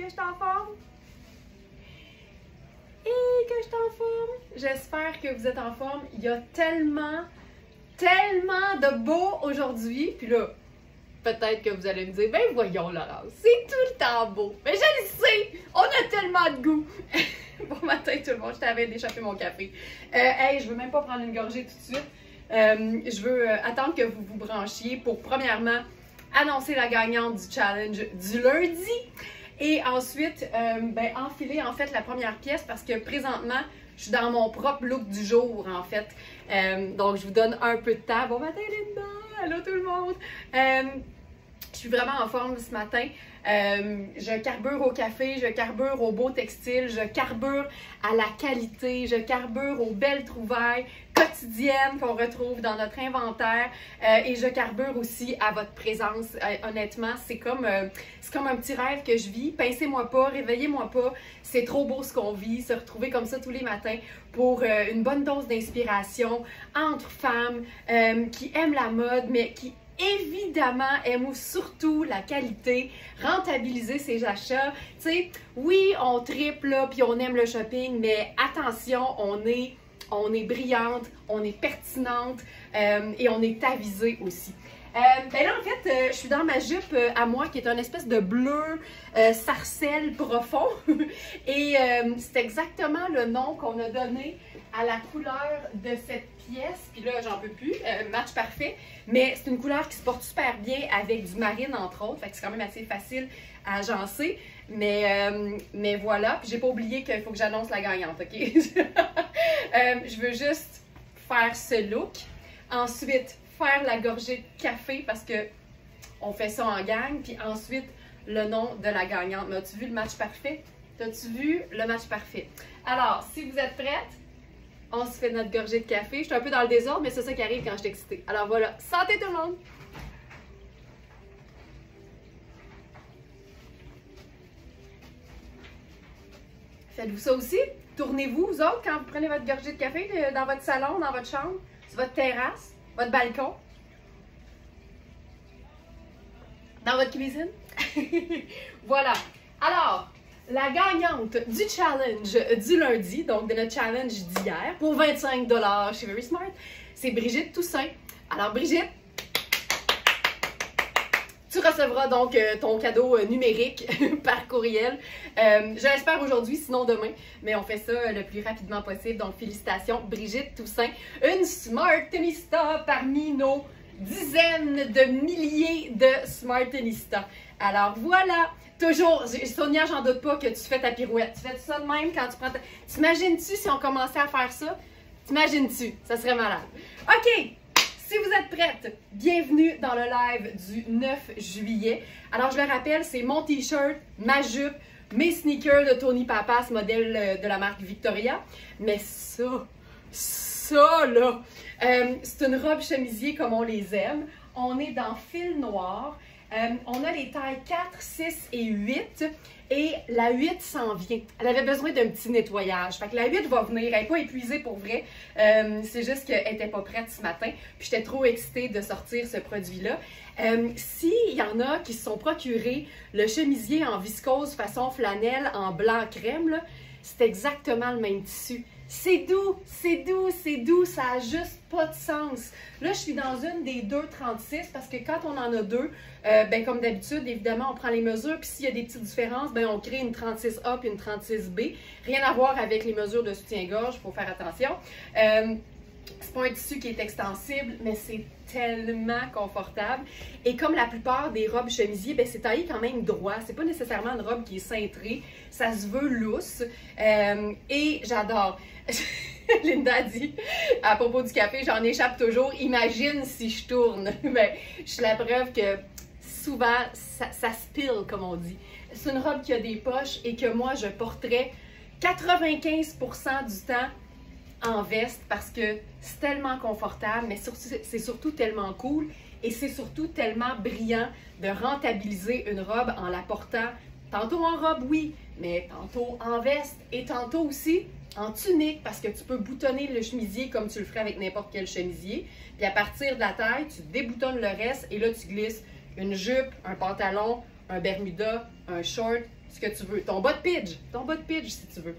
que je suis en forme? Et que je suis en forme? J'espère que vous êtes en forme. Il y a tellement de beau aujourd'hui. Puis là, peut-être que vous allez me dire, ben voyons Laurence, c'est tout le temps beau. Mais je le sais, on a tellement de goût. Bon matin tout le monde, je t'avais d'échapper mon café. Hey, je veux même pas prendre une gorgée tout de suite. Je veux attendre que vous vous branchiez pour premièrement annoncer la gagnante du challenge du lundi. Et ensuite, enfiler en fait la première pièce parce que présentement, je suis dans mon propre look du jour en fait. Donc, je vous donne un peu de temps. Bon matin Linda! Allô tout le monde! Je suis vraiment en forme ce matin. Je carbure au café, je carbure au beau textile, je carbure à la qualité, je carbure aux belles trouvailles quotidiennes qu'on retrouve dans notre inventaire et je carbure aussi à votre présence. Honnêtement, c'est comme un petit rêve que je vis. Pincez-moi pas, réveillez-moi pas. C'est trop beau ce qu'on vit, se retrouver comme ça tous les matins pour une bonne dose d'inspiration entre femmes qui aiment la mode, mais qui évidemment, aime surtout la qualité, rentabiliser ses achats. Tu sais, oui, on triple là, puis on aime le shopping, mais attention, on est brillante, on est pertinente et on est avisée aussi. Ben là, en fait, je suis dans ma jupe à moi qui est une espèce de bleu sarcelle profond. Et c'est exactement le nom qu'on a donné à la couleur de cette pièce. Puis là, j'en peux plus. Match parfait. Mais c'est une couleur qui se porte super bien avec du marine, entre autres. Fait que c'est quand même assez facile à agencer. Mais voilà. Puis j'ai pas oublié qu'il faut que j'annonce la gagnante, OK? Je veux juste faire ce look. Ensuite, faire la gorgée de café parce que on fait ça en gang. Puis ensuite, le nom de la gagnante. Mais as-tu vu le match parfait? T'as-tu vu le match parfait? Alors, si vous êtes prêtes, on se fait notre gorgée de café. Je suis un peu dans le désordre, mais c'est ça qui arrive quand je suis excitée. Alors voilà, santé tout le monde! Faites-vous ça aussi? Tournez-vous, vous autres, quand vous prenez votre gorgée de café dans votre salon, dans votre chambre, sur votre terrasse, votre balcon, dans votre cuisine. Voilà. Alors, la gagnante du challenge du lundi, donc de notre challenge d'hier, pour 25 $ chez Very Smart, c'est Brigitte Toussaint. Alors Brigitte, tu recevras donc ton cadeau numérique par courriel. Je l'espère aujourd'hui, sinon demain, mais on fait ça le plus rapidement possible. Donc félicitations Brigitte Toussaint, une Smartenista parmi nos dizaines de milliers de Smartenistas. Alors voilà! Toujours, Sonia, j'en doute pas que tu fais ta pirouette. Tu fais ça de même quand tu prends ta... T'imagines-tu si on commençait à faire ça? T'imagines-tu? Ça serait malade. OK! Si vous êtes prêtes, bienvenue dans le live du 9 juillet. Alors, je le rappelle, c'est mon t-shirt, ma jupe, mes sneakers de Tony Papas, modèle de la marque Victoria. Mais ça là, c'est une robe chemisier comme on les aime. On est dans fil noir. On a les tailles 4, 6 et 8 et la 8 s'en vient. Elle avait besoin d'un petit nettoyage. Fait que la 8 va venir. Elle n'est pas épuisée pour vrai. C'est juste qu'elle n'était pas prête ce matin. Puis j'étais trop excitée de sortir ce produit-là. S'il y en a qui se sont procurés le chemisier en viscose façon flanelle en blanc crème, c'est exactement le même tissu. C'est doux, c'est doux, c'est doux, ça n'a juste pas de sens. Là, je suis dans une des 2,36 parce que quand on en a deux, comme d'habitude, évidemment, on prend les mesures, puis s'il y a des petites différences, on crée une 36A puis une 36B. Rien à voir avec les mesures de soutien-gorge, il faut faire attention. C'est pas un tissu qui est extensible, mais c'est tellement confortable. Et comme la plupart des robes chemisiers, c'est taillé quand même droit. C'est pas nécessairement une robe qui est cintrée. Ça se veut lousse. Et j'adore. Linda dit à propos du café, j'en échappe toujours. Imagine si je tourne. Je suis la preuve que souvent, ça spill, comme on dit. C'est une robe qui a des poches et que moi, je porterais 95% du temps en veste parce que c'est tellement confortable, mais c'est surtout tellement cool et c'est surtout tellement brillant de rentabiliser une robe en la portant tantôt en robe, oui, mais tantôt en veste et tantôt aussi en tunique parce que tu peux boutonner le chemisier comme tu le ferais avec n'importe quel chemisier. Puis à partir de la taille, tu déboutonnes le reste et là tu glisses une jupe, un pantalon, un bermuda, un short. ce que tu veux. Ton bas de pidge si tu veux.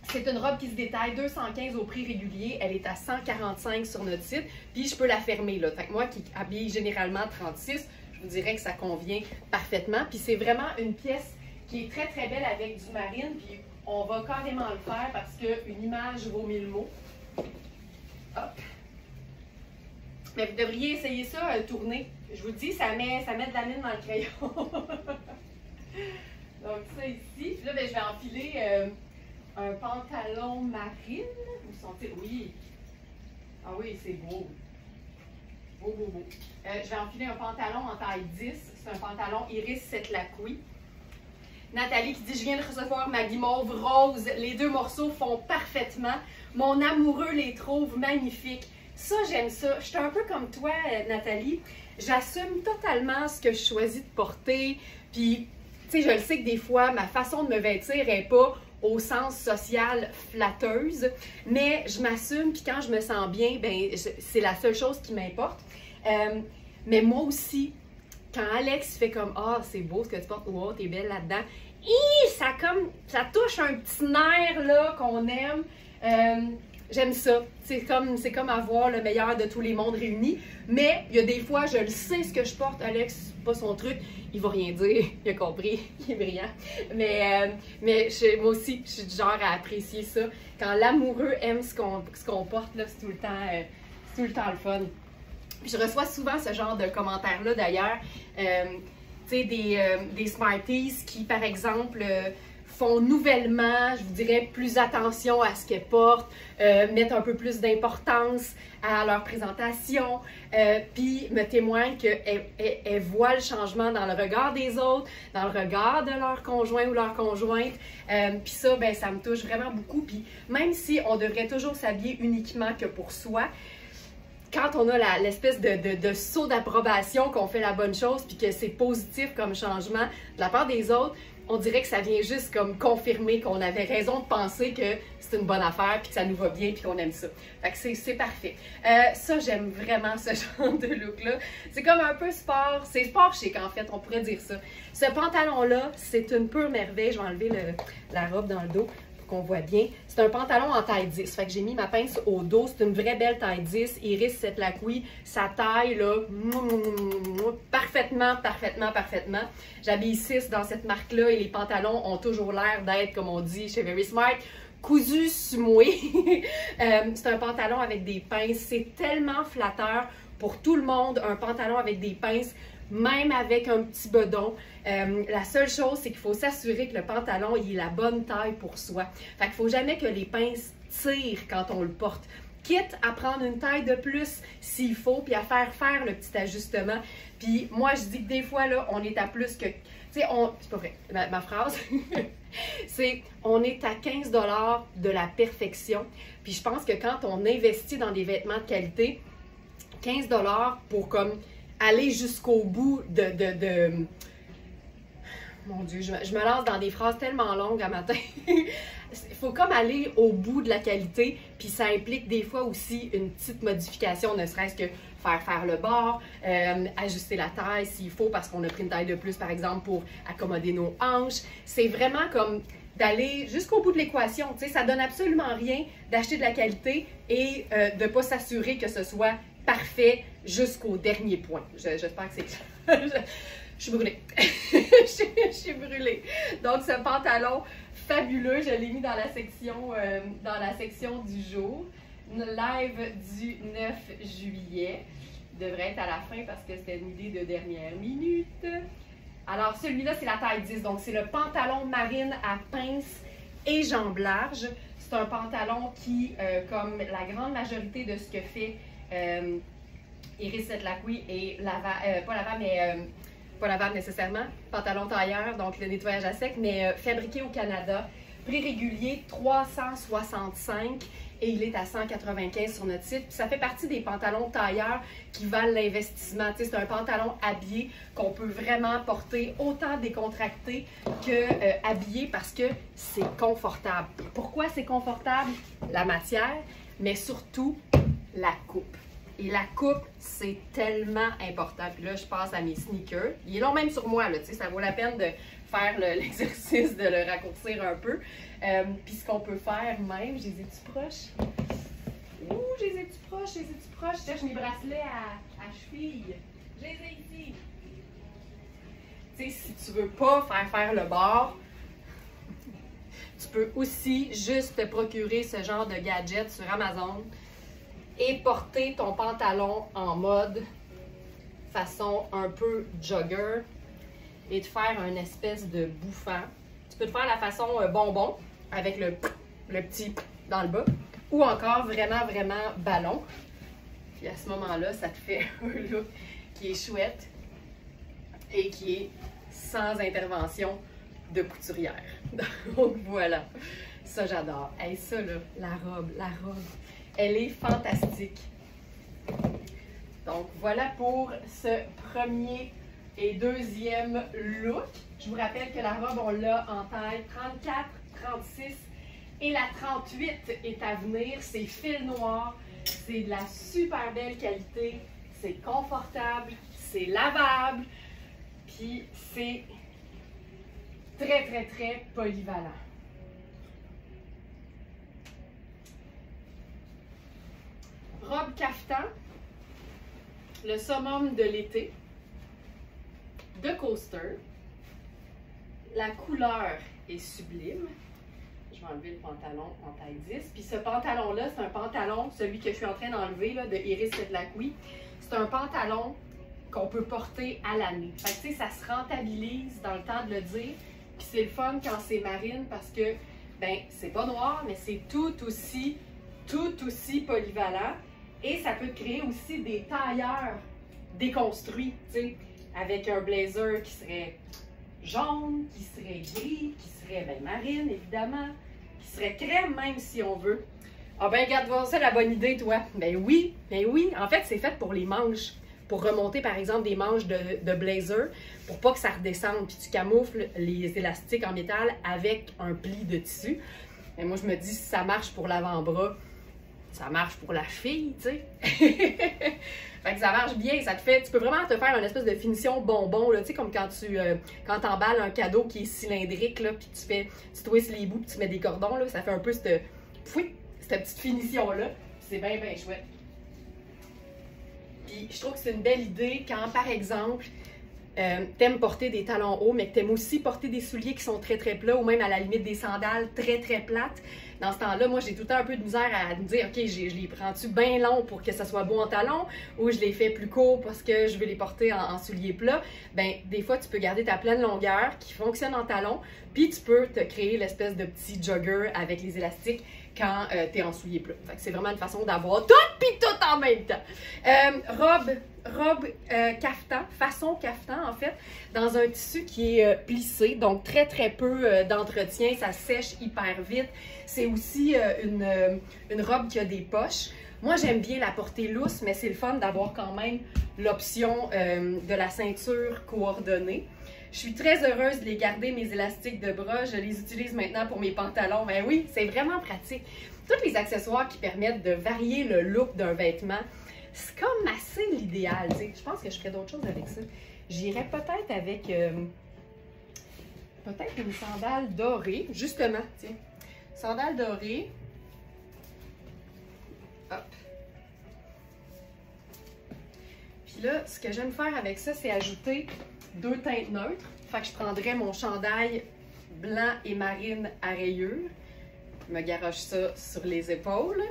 C'est une robe qui se détaille 215 au prix régulier. Elle est à 145 sur notre site. Puis je peux la fermer là. Fait que moi qui habille généralement 36, je vous dirais que ça convient parfaitement. Puis c'est vraiment une pièce qui est très très belle avec du marine. Puis on va carrément le faire parce qu'une image vaut 1000 mots. Hop. Mais vous devriez essayer ça, tourner. Je vous dis, ça met de la mine dans le crayon. Donc ça ici. Puis là, ben, je vais enfiler un pantalon marine. Où sont-ils? Oui. Ah oui, c'est beau. Beau, beau, beau. Je vais enfiler un pantalon en taille 10. C'est un pantalon Iris Setlaqui. Nathalie qui dit « Je viens de recevoir ma guimauve rose. Les deux morceaux font parfaitement. Mon amoureux les trouve magnifiques. » Ça, j'aime ça. Je suis un peu comme toi, Nathalie. J'assume totalement ce que je choisis de porter. Puis, tu sais, je le sais que des fois, ma façon de me vêtir n'est pas au sens social flatteuse, mais je m'assume, puis quand je me sens bien, ben c'est la seule chose qui m'importe. Mais moi aussi, quand Alex fait comme « Ah, c'est beau ce que tu portes, wow, t'es belle là-dedans », ça touche un petit nerf là qu'on aime. J'aime ça. C'est comme avoir le meilleur de tous les mondes réunis. Mais il y a des fois, je le sais ce que je porte. Alex, c'est pas son truc. Il va rien dire. Il a compris. Il est brillant. Mais moi aussi, je suis du genre à apprécier ça. Quand l'amoureux aime ce qu'on porte, là, c'est tout le temps le fun. Puis je reçois souvent ce genre de commentaires-là d'ailleurs. Tu sais, des Smarties qui, par exemple, font nouvellement, je vous dirais, plus attention à ce qu'elles portent, mettent un peu plus d'importance à leur présentation, puis me témoignent qu'elles voient le changement dans le regard des autres, dans le regard de leur conjoint ou leur conjointe. Puis ça, ben, ça me touche vraiment beaucoup. Puis même si on devrait toujours s'habiller uniquement que pour soi, quand on a l'espèce de saut d'approbation qu'on fait la bonne chose puis que c'est positif comme changement de la part des autres, on dirait que ça vient juste comme confirmer qu'on avait raison de penser que c'est une bonne affaire puis que ça nous va bien puis qu'on aime ça. Fait que c'est parfait. Ça, j'aime vraiment ce genre de look-là. C'est comme un peu sport. C'est sport chic, en fait, on pourrait dire ça. Ce pantalon-là, c'est une pure merveille. Je vais enlever la robe dans le dos qu'on voit bien. C'est un pantalon en taille 10. Fait que j'ai mis ma pince au dos. C'est une vraie belle taille 10. Iris Setlaqui. Sa taille, là, parfaitement, parfaitement, parfaitement. J'habille 6 dans cette marque-là et les pantalons ont toujours l'air d'être, comme on dit chez Very Smart, cousu sumoué. C'est un pantalon avec des pinces. C'est tellement flatteur pour tout le monde, un pantalon avec des pinces. Même avec un petit bedon. La seule chose, c'est qu'il faut s'assurer que le pantalon il est la bonne taille pour soi. Fait qu'il ne faut jamais que les pinces tirent quand on le porte. Quitte à prendre une taille de plus s'il faut, puis à faire le petit ajustement. Puis moi, je dis que des fois, là, on est à plus que... Tu sais, c'est pas vrai, ma phrase, c'est on est à 15 $ de la perfection. Puis je pense que quand on investit dans des vêtements de qualité, 15 $ pour comme... aller jusqu'au bout Mon Dieu, je me lance dans des phrases tellement longues à matin. Il faut comme aller au bout de la qualité, puis ça implique des fois aussi une petite modification, ne serait-ce que faire le bord, ajuster la taille s'il faut, parce qu'on a pris une taille de plus, par exemple, pour accommoder nos hanches. C'est vraiment comme d'aller jusqu'au bout de l'équation. Tu sais, ça donne absolument rien d'acheter de la qualité et de ne pas s'assurer que ce soit parfait jusqu'au dernier point. J'espère que c'est... Je suis brûlée. je suis brûlée. Donc, ce pantalon fabuleux, je l'ai mis dans la section du jour. Live du 9 juillet. Il devrait être à la fin parce que c'était une idée de dernière minute. Alors, celui-là, c'est la taille 10. Donc, c'est le pantalon marine à pince et jambes larges. C'est un pantalon qui, comme la grande majorité de ce que fait Iris Setlaqui et pas lavable nécessairement, pantalon tailleur, donc le nettoyage à sec, mais fabriqué au Canada, prix régulier 365 et il est à 195 sur notre site. Puis ça fait partie des pantalons tailleurs qui valent l'investissement. Tu sais, c'est un pantalon habillé qu'on peut vraiment porter autant décontracté que habillé parce que c'est confortable. Pourquoi c'est confortable? La matière, mais surtout la coupe. Et la coupe, c'est tellement important. Puis là, je passe à mes sneakers. Il est long même sur moi, là, tu sais, ça vaut la peine de faire l'exercice de le raccourcir un peu. Puis ce qu'on peut faire même, je les ai-tu proches? Ouh, je les ai-tu proches? Je les ai-tu proches? Je cherche mes bracelets à cheville. Je les ai ici. Tu sais, si tu veux pas faire le bord, tu peux aussi juste te procurer ce genre de gadget sur Amazon et porter ton pantalon en mode façon un peu jogger et te faire une espèce de bouffant. Tu peux te faire la façon bonbon avec le petit dans le bas ou encore vraiment ballon. Puis à ce moment-là, ça te fait un look qui est chouette et qui est sans intervention de couturière. Donc voilà, ça j'adore. Hey, ça là, la robe, elle est fantastique. Donc voilà pour ce premier et deuxième look. Je vous rappelle que la robe, on l'a en taille 34, 36 et la 38 est à venir. C'est fil noir, c'est de la super belle qualité, c'est confortable, c'est lavable, puis c'est très polyvalent. Robe caftan, le summum de l'été, de coaster. La couleur est sublime. Je vais enlever le pantalon en taille 10. Puis ce pantalon-là, c'est un pantalon, celui que je suis en train d'enlever de Iris Sedlacqui. C'est un pantalon qu'on peut porter à l'année. Fait que tu sais, ça se rentabilise dans le temps de le dire. Puis c'est le fun quand c'est marine parce que, ben, c'est pas noir, mais c'est tout aussi polyvalent. Et ça peut créer aussi des tailleurs déconstruits, tu sais, avec un blazer qui serait jaune, qui serait gris, qui serait ben, marine, évidemment, qui serait crème même si on veut. Ah ben, regarde, voir ça, la bonne idée, toi. Ben oui. En fait, c'est fait pour les manches. Pour remonter, par exemple, des manches de blazer, pour pas que ça redescende. Puis tu camoufles les élastiques en métal avec un pli de tissu. Et moi, je me dis, si ça marche pour l'avant-bras, ça marche pour la fille, tu sais. Fait que ça marche bien, ça te fait, tu peux vraiment te faire une espèce de finition bonbon, là, tu sais, comme quand tu emballes un cadeau qui est cylindrique, là, puis tu twists les bouts, puis tu mets des cordons, là, ça fait un peu cette petite finition-là. C'est bien chouette. Puis je trouve que c'est une belle idée quand, par exemple, t'aimes porter des talons hauts, mais que t'aimes aussi porter des souliers qui sont très plats ou même à la limite des sandales très plates. Dans ce temps-là, moi, j'ai tout le temps un peu de misère à me dire, OK, je les prends-tu bien longs pour que ça soit beau en talons ou je les fais plus courts parce que je veux les porter en souliers plats. Ben, des fois, tu peux garder ta pleine longueur qui fonctionne en talons, puis tu peux te créer l'espèce de petit jogger avec les élastiques quand tu es en souliers plats. Fait que c'est vraiment une façon d'avoir tout puis tout en même temps. Robe caftan, façon caftan en fait, dans un tissu qui est plissé, donc très peu d'entretien, ça sèche hyper vite. C'est aussi une robe qui a des poches. Moi, j'aime bien la porter lousse, mais c'est le fun d'avoir quand même l'option de la ceinture coordonnée. Je suis très heureuse de les garder, mes élastiques de bras. Je les utilise maintenant pour mes pantalons. Ben oui, c'est vraiment pratique. Tous les accessoires qui permettent de varier le look d'un vêtement, c'est comme assez l'idéal. Je pense que je ferais d'autres choses avec ça. J'irais peut-être avec peut-être une sandale dorée, justement. Tiens. Sandale dorée. Hop. Puis là, ce que j'aime faire avec ça, c'est ajouter 2 teintes neutres. Fait que je prendrais mon chandail blanc et marine à rayures. Je me garoche ça sur les épaules.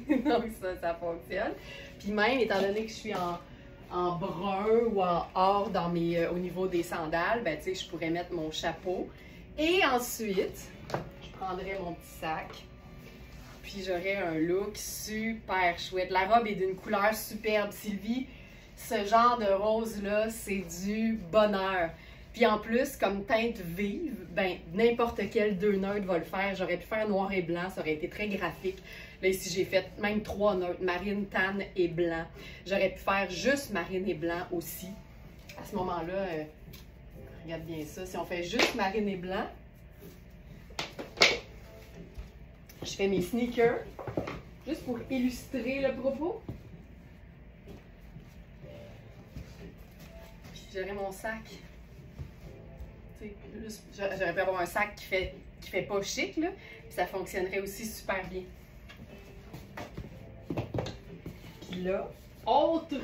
Donc ça fonctionne. Puis même, étant donné que je suis en brun ou en or au niveau des sandales, ben tu sais, je pourrais mettre mon chapeau. Et ensuite, je prendrais mon petit sac. Puis j'aurais un look super chouette. La robe est d'une couleur superbe. Sylvie, ce genre de rose-là, c'est du bonheur. Puis en plus, comme teinte vive, ben n'importe quel 2 neutres va le faire. J'aurais pu faire noir et blanc, ça aurait été très graphique. Là ici, j'ai fait même 3 neutres, marine, tan et blanc. J'aurais pu faire juste marine et blanc aussi. À ce moment-là, regarde bien ça. Si on fait juste marine et blanc, je fais mes sneakers, juste pour illustrer le propos. j'aurais mon sac. J'aurais pu avoir un sac qui fait pas chic, là, puis ça fonctionnerait aussi super bien. Puis là, autre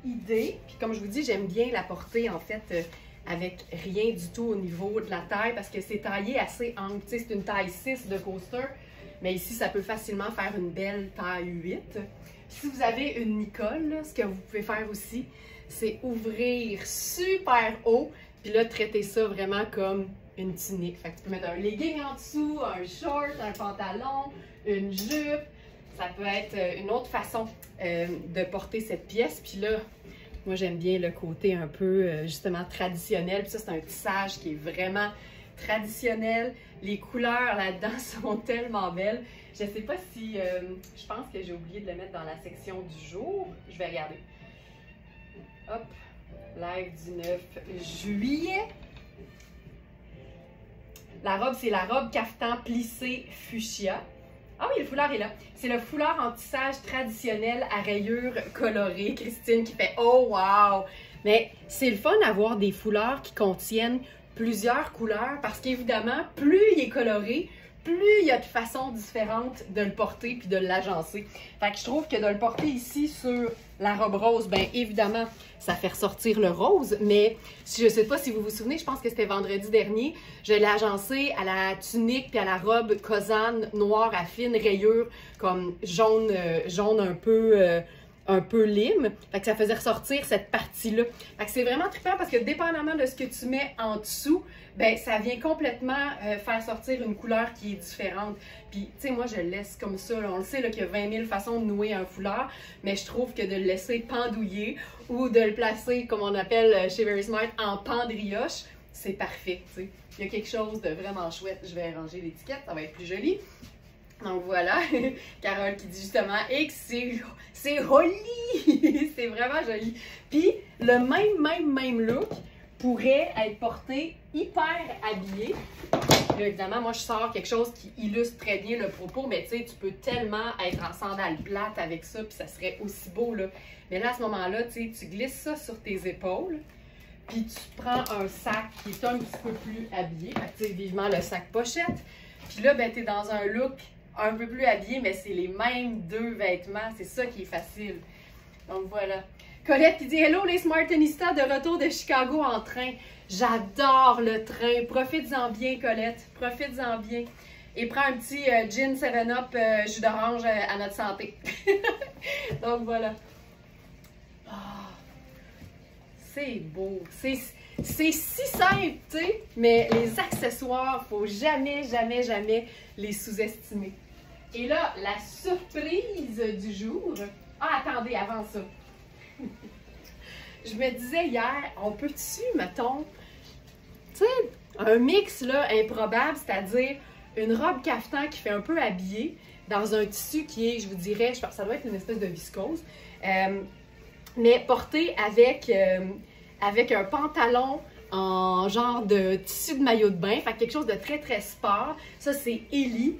idée, puis comme je vous dis, j'aime bien la porter en fait avec rien du tout au niveau de la taille parce que c'est taillé assez ample. C'est une taille 6 de coaster, mais ici, ça peut facilement faire une belle taille 8. Puis si vous avez une Nicole, là, ce que vous pouvez faire aussi, c'est ouvrir super haut, puis là, traiter ça vraiment comme une tunique. Fait que tu peux mettre un legging en dessous, un short, un pantalon, une jupe. Ça peut être une autre façon de porter cette pièce. Puis là, moi, j'aime bien le côté un peu, justement, traditionnel. Puis ça, c'est un tissage qui est vraiment traditionnel. Les couleurs là-dedans sont tellement belles. Je ne sais pas si... je pense que j'ai oublié de le mettre dans la section du jour. Je vais regarder. Hop! Live du 9 juillet. La robe, c'est la robe caftan plissé fuchsia. Ah oui, le foulard est là. C'est le foulard en tissage traditionnel à rayures colorées. Christine qui fait « Oh, wow! » Mais c'est le fun d'avoir des foulards qui contiennent plusieurs couleurs parce qu'évidemment, plus il est coloré, plus il y a de façons différentes de le porter puis de l'agencer. Fait que je trouve que de le porter ici sur la robe rose, bien évidemment, ça fait ressortir le rose, mais je ne sais pas si vous vous souvenez, je pense que c'était vendredi dernier, je l'ai agencé à la tunique puis à la robe Cosane noire à fine rayure comme jaune, jaune un peu lime. Fait que ça faisait ressortir cette partie-là. Fait que c'est vraiment trippant parce que dépendamment de ce que tu mets en dessous, ben ça vient complètement faire sortir une couleur qui est différente. Puis, tu sais, moi, je le laisse comme ça. Là. On le sait qu'il y a 20 000 façons de nouer un foulard, mais je trouve que de le laisser pendouiller ou de le placer, comme on appelle chez Very Smart, en pendrioche, c'est parfait, tu sais. Il y a quelque chose de vraiment chouette. Je vais arranger l'étiquette, ça va être plus joli. Donc voilà, Carole qui dit justement « Et que c'est joli! » C'est vraiment joli. Puis, le même look pourrait être porté hyper habillé. Là, évidemment, moi, je sors quelque chose qui illustre très bien le propos, mais tu sais, tu peux tellement être en sandales plates avec ça, puis ça serait aussi beau, là. Mais là, à ce moment-là, tu sais, tu glisses ça sur tes épaules, puis tu prends un sac qui est un petit peu plus habillé. Fait que, tu sais, vivement le sac pochette. Puis là, ben, tu es dans un look un peu plus habillé, mais c'est les mêmes deux vêtements. C'est ça qui est facile. Donc, voilà. Colette qui dit « Hello les Smartinistas de retour de Chicago en train. J'adore le train. Profites-en bien, Colette. Profites-en bien. Et prends un petit gin 7-up jus d'orange à notre santé. » Donc, voilà. Oh, c'est beau. C'est si simple, tu sais, mais les accessoires, faut jamais les sous-estimer. Et là, la surprise du jour... Ah, attendez, avant ça. Je me disais hier, on peut-tu, mettons, tu sais, un mix là, improbable, c'est-à-dire une robe caftan qui fait un peu habillée dans un tissu qui est, je vous dirais, je pense que ça doit être une espèce de viscose, mais porté avec un pantalon en genre de tissu de maillot de bain, fait quelque chose de très sport. Ça, c'est Ellie.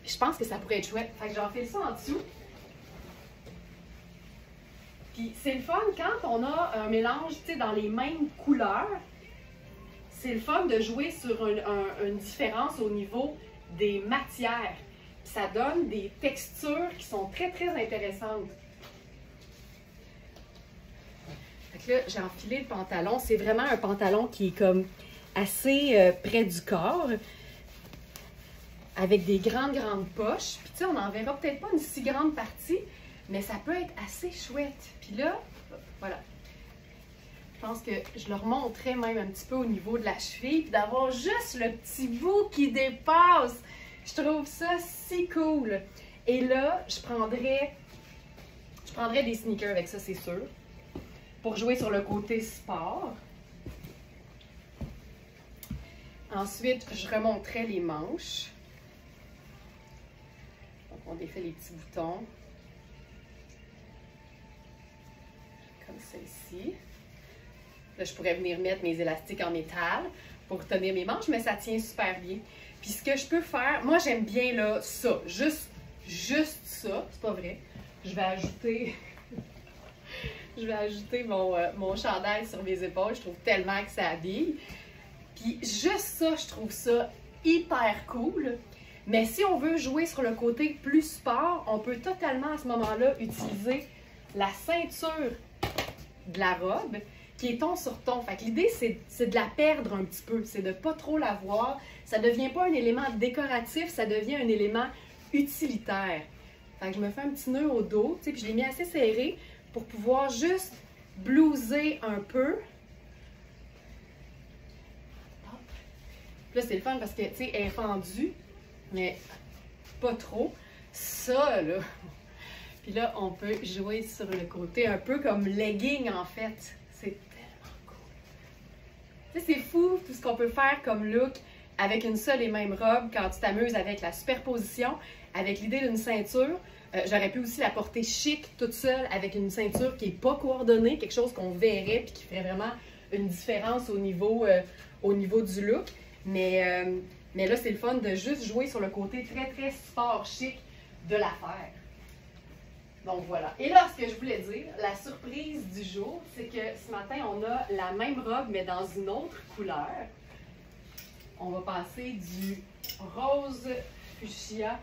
Je pense que ça pourrait être chouette. Fait que j'enfile ça en dessous. Puis c'est le fun quand on a un mélange, tu sais, dans les mêmes couleurs. C'est le fun de jouer sur une différence au niveau des matières. Puis ça donne des textures qui sont très intéressantes. Fait que là, j'ai enfilé le pantalon. C'est vraiment un pantalon qui est comme assez près du corps, avec des grandes poches. Puis tu sais, on n'en verra peut-être pas une si grande partie, mais ça peut être assez chouette. Puis là, voilà. Je pense que je le remonterais même un petit peu au niveau de la cheville, puis d'avoir juste le petit bout qui dépasse. Je trouve ça si cool. Et là, je prendrais des sneakers avec ça, c'est sûr, pour jouer sur le côté sport. Ensuite, je remonterais les manches. Donc, on défait les petits boutons. Comme ça ici. Là, je pourrais venir mettre mes élastiques en métal pour tenir mes manches, mais ça tient super bien. Puis ce que je peux faire, moi j'aime bien là ça, juste ça, c'est pas vrai. Je vais ajouter Je vais ajouter mon chandail sur mes épaules. Je trouve tellement que ça habille. Puis juste ça, je trouve ça hyper cool. Mais si on veut jouer sur le côté plus sport, on peut totalement à ce moment-là utiliser la ceinture de la robe qui est ton sur ton. Fait que l'idée, c'est de la perdre un petit peu. C'est de pas trop la voir. Ça devient pas un élément décoratif, ça devient un élément utilitaire. Fait que je me fais un petit nœud au dos, tu sais, puis je l'ai mis assez serré pour pouvoir juste blouser un peu. Puis là, c'est le fun parce que, tu sais, elle est fendue, mais pas trop. Ça, là. Puis là, on peut jouer sur le côté un peu comme legging, en fait. C'est tellement cool. Tu sais, c'est fou tout ce qu'on peut faire comme look avec une seule et même robe quand tu t'amuses avec la superposition, avec l'idée d'une ceinture. J'aurais pu aussi la porter chic, toute seule, avec une ceinture qui n'est pas coordonnée, quelque chose qu'on verrait puis qui ferait vraiment une différence au niveau du look. Mais là, c'est le fun de juste jouer sur le côté très, très sport chic de l'affaire. Donc voilà. Et là, ce que je voulais dire, la surprise du jour, c'est que ce matin, on a la même robe, mais dans une autre couleur. On va passer du rose fuchsia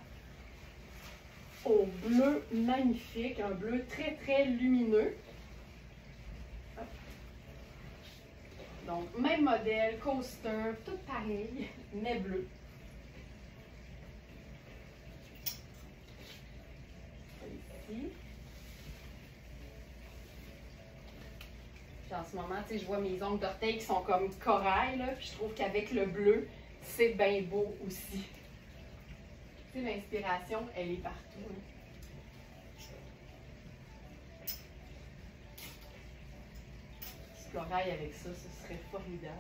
au bleu magnifique, un bleu très, très lumineux. Donc, même modèle, coaster, tout pareil, mais bleu. Ici. Puis en ce moment, tu sais, je vois mes ongles d'orteil qui sont comme corail, là, puis je trouve qu'avec le bleu, c'est bien beau aussi. Tu sais, l'inspiration, elle est partout. Hein. Corail avec ça, ce serait formidable.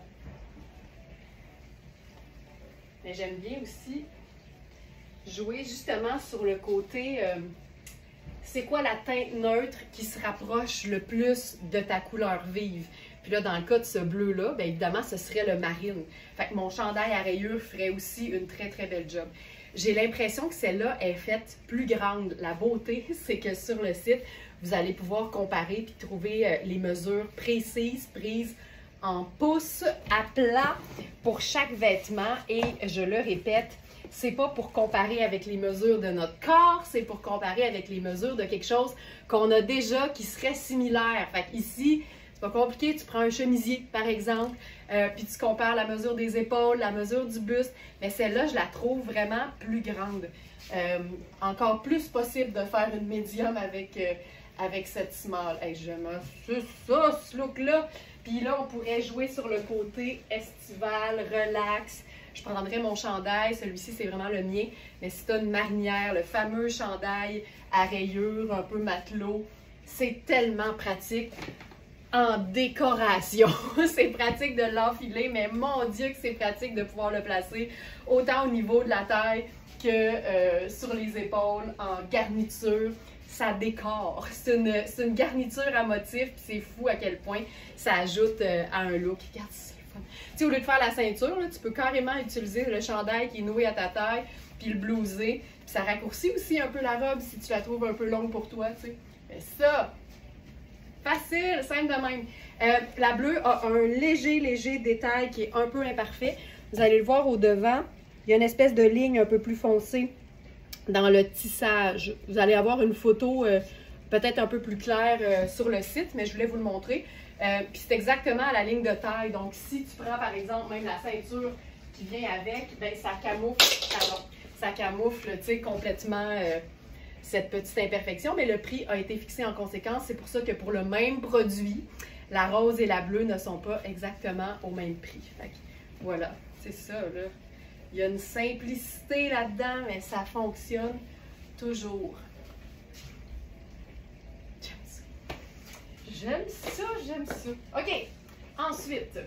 Mais j'aime bien aussi jouer justement sur le côté, c'est quoi la teinte neutre qui se rapproche le plus de ta couleur vive. Puis là, dans le cas de ce bleu-là, bien évidemment, ce serait le marine. Fait que mon chandail à rayures ferait aussi une très, très belle job. J'ai l'impression que celle-là est faite plus grande. La beauté, c'est que sur le site, vous allez pouvoir comparer puis trouver les mesures précises, prises en pouces à plat pour chaque vêtement. Et je le répète, c'est pas pour comparer avec les mesures de notre corps, c'est pour comparer avec les mesures de quelque chose qu'on a déjà qui serait similaire. Fait qu'ici, c'est pas compliqué, tu prends un chemisier par exemple, puis tu compares la mesure des épaules, la mesure du buste, mais celle-là, je la trouve vraiment plus grande. Encore plus possible de faire une médium avec cette small. Hey, j'aime ça, ce look-là. Puis là, on pourrait jouer sur le côté estival, relax. Je prendrais mon chandail, celui-ci c'est vraiment le mien, mais si tu as une marinière, le fameux chandail à rayures, un peu matelot, c'est tellement pratique en décoration. C'est pratique de l'enfiler, mais mon Dieu que c'est pratique de pouvoir le placer autant au niveau de la taille que sur les épaules, en garniture. Ça décore. C'est une garniture à motif, puis c'est fou à quel point ça ajoute à un look. Regarde, c'est fun. Tu sais, au lieu de faire la ceinture, là, tu peux carrément utiliser le chandail qui est noué à ta taille, puis le blouser. Puis ça raccourcit aussi un peu la robe si tu la trouves un peu longue pour toi, tu sais. Mais ça, facile, simple de même. La bleue a un léger détail qui est un peu imparfait. Vous allez le voir au devant, il y a une espèce de ligne un peu plus foncée dans le tissage. Vous allez avoir une photo peut-être un peu plus claire sur le site, mais je voulais vous le montrer. Puis c'est exactement à la ligne de taille. Donc si tu prends par exemple même la ceinture qui vient avec, ben ça camoufle, tu sais, complètement cette petite imperfection, mais le prix a été fixé en conséquence. C'est pour ça que pour le même produit, la rose et la bleue ne sont pas exactement au même prix. Fait que, voilà, c'est ça, là. Il y a une simplicité là-dedans, mais ça fonctionne toujours. J'aime ça, j'aime ça. OK, ensuite,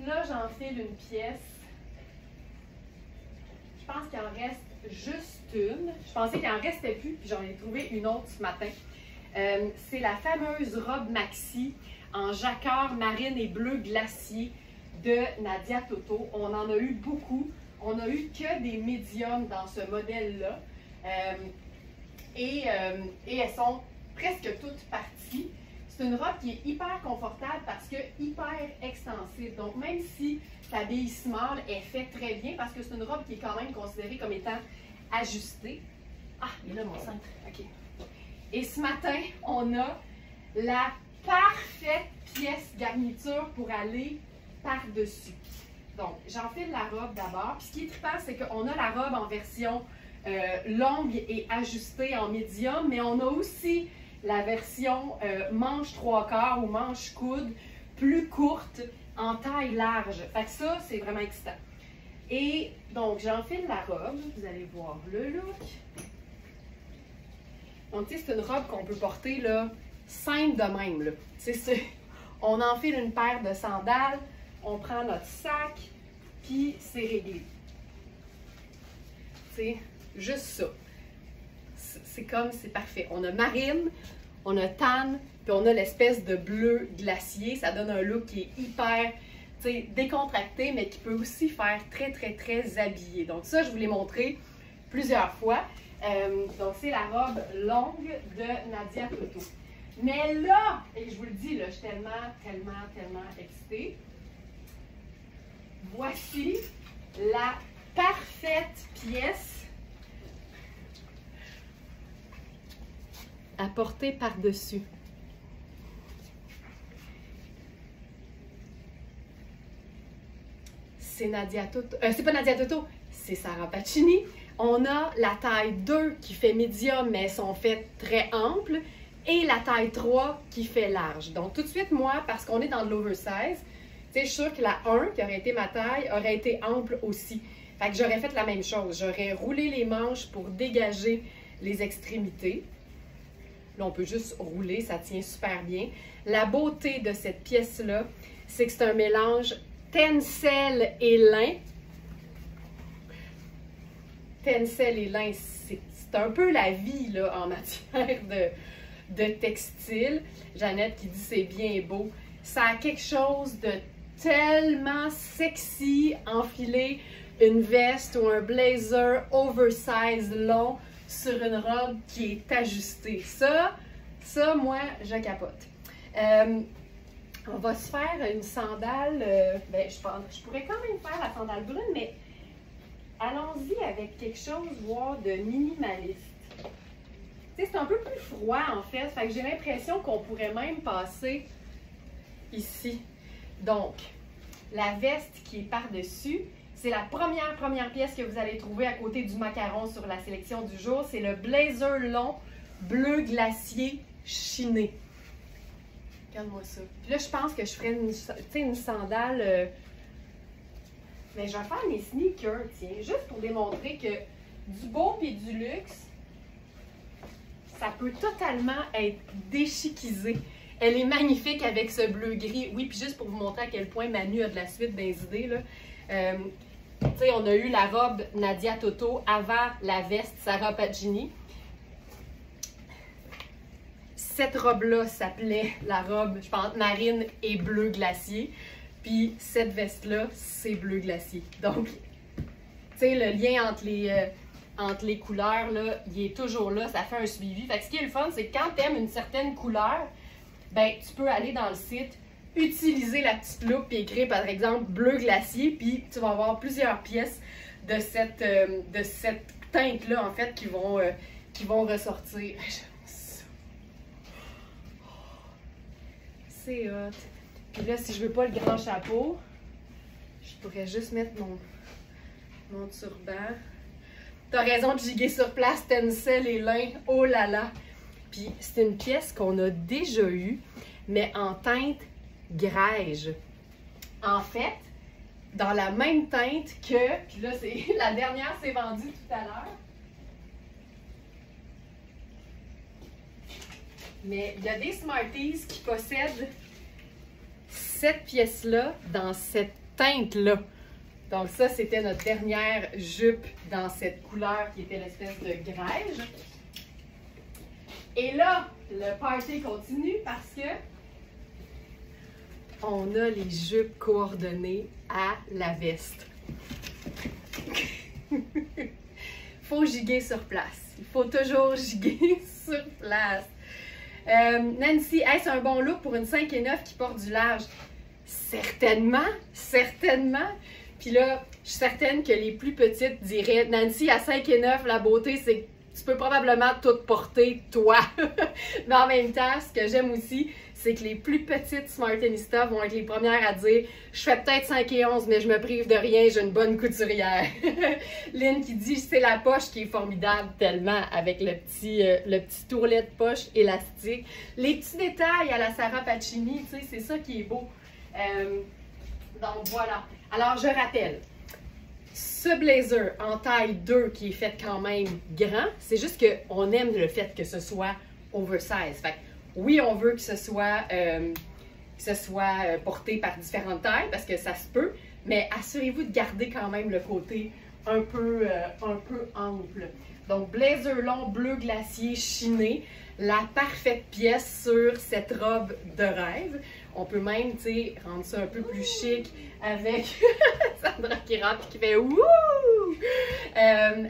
là, j'enfile une pièce. Je pense qu'il en reste juste une. Je pensais qu'il en restait plus, puis j'en ai trouvé une autre ce matin. C'est la fameuse robe maxi en jacquard marine et bleu glacier de Nadia Toto. On en a eu beaucoup. On a eu que des médiums dans ce modèle-là. et elles sont presque toutes parties. C'est une robe qui est hyper confortable parce que hyper extensive. Donc, même si t'habilles small, elle fait très bien parce que c'est une robe qui est quand même considérée comme étant ajustée. Ah, il est là mon cintre. OK. Et ce matin, on a la parfaite pièce garniture pour aller par-dessus. Donc, j'enfile la robe d'abord. Puis ce qui est trippant, c'est qu'on a la robe en version longue et ajustée en médium, mais on a aussi la version manche 3/4 ou manche coude plus courte en taille large. Fait que ça, c'est vraiment excitant. Et donc, j'enfile la robe. Vous allez voir le look. Donc, tu sais, c'est une robe qu'on peut porter, là, simple de même, là. Tu sais, on enfile une paire de sandales, on prend notre sac, puis c'est réglé. Tu sais, juste ça. C'est comme, c'est parfait. On a marine, on a tan, puis on a l'espèce de bleu glacier. Ça donne un look qui est hyper, tu sais, décontracté, mais qui peut aussi faire très, très, très habillé. Donc ça, je vous l'ai montré plusieurs fois. Donc c'est la robe longue de Nadia Toto. Mais là, et je vous le dis, là, je suis tellement excitée. Voici la parfaite pièce à porter par-dessus. C'est Nadia Toto. C'est pas Nadia Toto, c'est Sarah Pacini. On a la taille 2 qui fait médium, mais elles sont faites très amples. Et la taille 3 qui fait large. Donc tout de suite, moi, parce qu'on est dans de l'oversize, tu sais, je suis sûre que la 1, qui aurait été ma taille, aurait été ample aussi. Fait que j'aurais fait la même chose. J'aurais roulé les manches pour dégager les extrémités. Là, on peut juste rouler, ça tient super bien. La beauté de cette pièce-là, c'est que c'est un mélange tencel et lin. Tencel et lin, c'est un peu la vie là, en matière de textile. Jeannette qui dit c'est bien beau. Ça a quelque chose de tellement sexy, enfiler une veste ou un blazer oversize long sur une robe qui est ajustée. Ça moi, je capote. On va se faire une sandale, je pourrais quand même faire la sandale brune, mais allons-y avec quelque chose, voire de minimaliste. Tu sais, c'est un peu plus froid en fait, fait que j'ai l'impression qu'on pourrait même passer ici. Donc, la veste qui est par-dessus, c'est la première pièce que vous allez trouver à côté du macaron sur la sélection du jour. C'est le blazer long bleu glacier chiné. Regarde-moi ça. Puis là, je pense que je ferais une sandale. Mais je vais faire mes sneakers, tiens, juste pour démontrer que du beau et du luxe, ça peut totalement être déchiquisé. Elle est magnifique avec ce bleu-gris. Oui, puis juste pour vous montrer à quel point Manu a de la suite des idées, là. Tu sais, on a eu la robe Nadia Toto avant la veste Sarah Pacini. Cette robe-là s'appelait la robe, je pense, marine et bleu glacier. Puis cette veste-là, c'est bleu glacier. Donc, tu sais, le lien entre les couleurs, là, il est toujours là, ça fait un suivi. Fait que ce qui est le fun, c'est que quand tu aimes une certaine couleur, ben tu peux aller dans le site, utiliser la petite loupe et écrire par exemple bleu glacier, puis tu vas avoir plusieurs pièces de cette teinte-là, en fait, qui vont ressortir. C'est hot. Puis là, si je veux pas le grand chapeau, je pourrais juste mettre mon turban. T'as raison de giguer sur place, tencel et lin, oh là là! Puis c'est une pièce qu'on a déjà eue, mais en teinte grège. En fait, dans la même teinte que, puis là, la dernière s'est vendue tout à l'heure. Mais il y a des Smarties qui possèdent cette pièce-là dans cette teinte-là. Donc ça, c'était notre dernière jupe dans cette couleur qui était l'espèce de grège. Et là, le party continue parce que on a les jupes coordonnées à la veste. Faut giguer sur place. Il faut toujours giguer sur place. Nancy, est-ce un bon look pour une 5 et 9 qui porte du large? Certainement, certainement. Puis là, je suis certaine que les plus petites diraient, Nancy, à 5 et 9, la beauté, c'est que tu peux probablement tout porter, toi. Mais en même temps, ce que j'aime aussi, c'est que les plus petites Smartanistas vont être les premières à dire « Je fais peut-être 5 et 11, mais je me prive de rien, j'ai une bonne couturière. » Lynn qui dit « C'est la poche qui est formidable tellement avec le petit tourlet de poche élastique. » Les petits détails à la Sarah Pacini, tu sais, c'est ça qui est beau. Donc voilà. Alors, je rappelle, ce blazer en taille 2 qui est fait quand même grand, c'est juste qu'on aime le fait que ce soit oversize. Fait que, oui, on veut que ce soit porté par différentes tailles parce que ça se peut, mais assurez-vous de garder quand même le côté un peu ample. Donc, blazer long bleu glacier chiné, la parfaite pièce sur cette robe de rêve. On peut même, tu sais, rendre ça un peu plus chic avec Sandra qui rentre et qui fait wouh!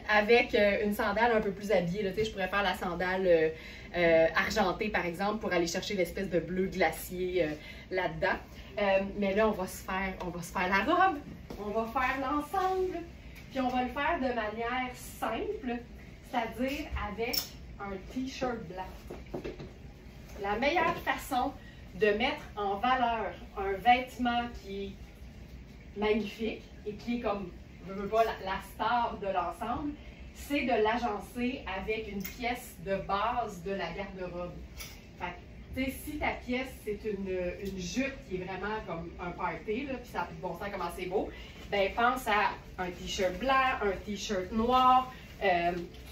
Avec une sandale un peu plus habillée. Là, tu sais, je pourrais faire la sandale argentée, par exemple, pour aller chercher l'espèce de bleu glacier là-dedans. Mais là, on va se faire la robe, on va faire l'ensemble, puis on va le faire de manière simple, c'est-à-dire avec un t-shirt blanc. La meilleure façon de mettre en valeur un vêtement qui est magnifique et qui est comme, je veux pas, la star de l'ensemble, c'est de l'agencer avec une pièce de base de la garde-robe. Fait que, tu sais, si ta pièce, c'est une jupe qui est vraiment comme un party, là, puis ça a plus de bon sens comment c'est beau, ben pense à un t-shirt blanc, un t-shirt noir,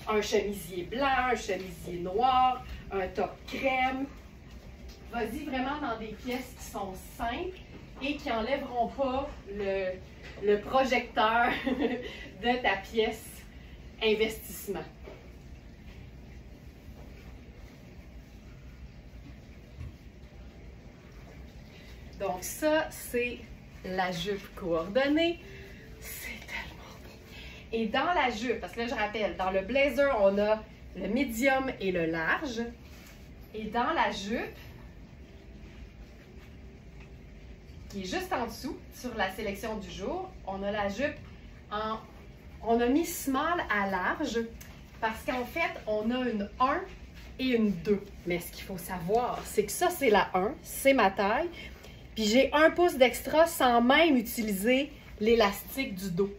un chemisier blanc, un chemisier noir, un top crème. Vas-y vraiment dans des pièces qui sont simples et qui n'enlèveront pas le projecteur de ta pièce investissement. Donc ça, c'est la jupe coordonnée. C'est tellement beau. Et dans la jupe, parce que là, je rappelle, dans le blazer, on a le médium et le large. Et dans la jupe, qui est juste en dessous, sur la sélection du jour, on a la jupe on a mis small à large parce qu'en fait, on a une 1 et une 2. Mais ce qu'il faut savoir, c'est que ça, c'est la 1, c'est ma taille. Puis j'ai 1 pouce d'extra sans même utiliser l'élastique du dos.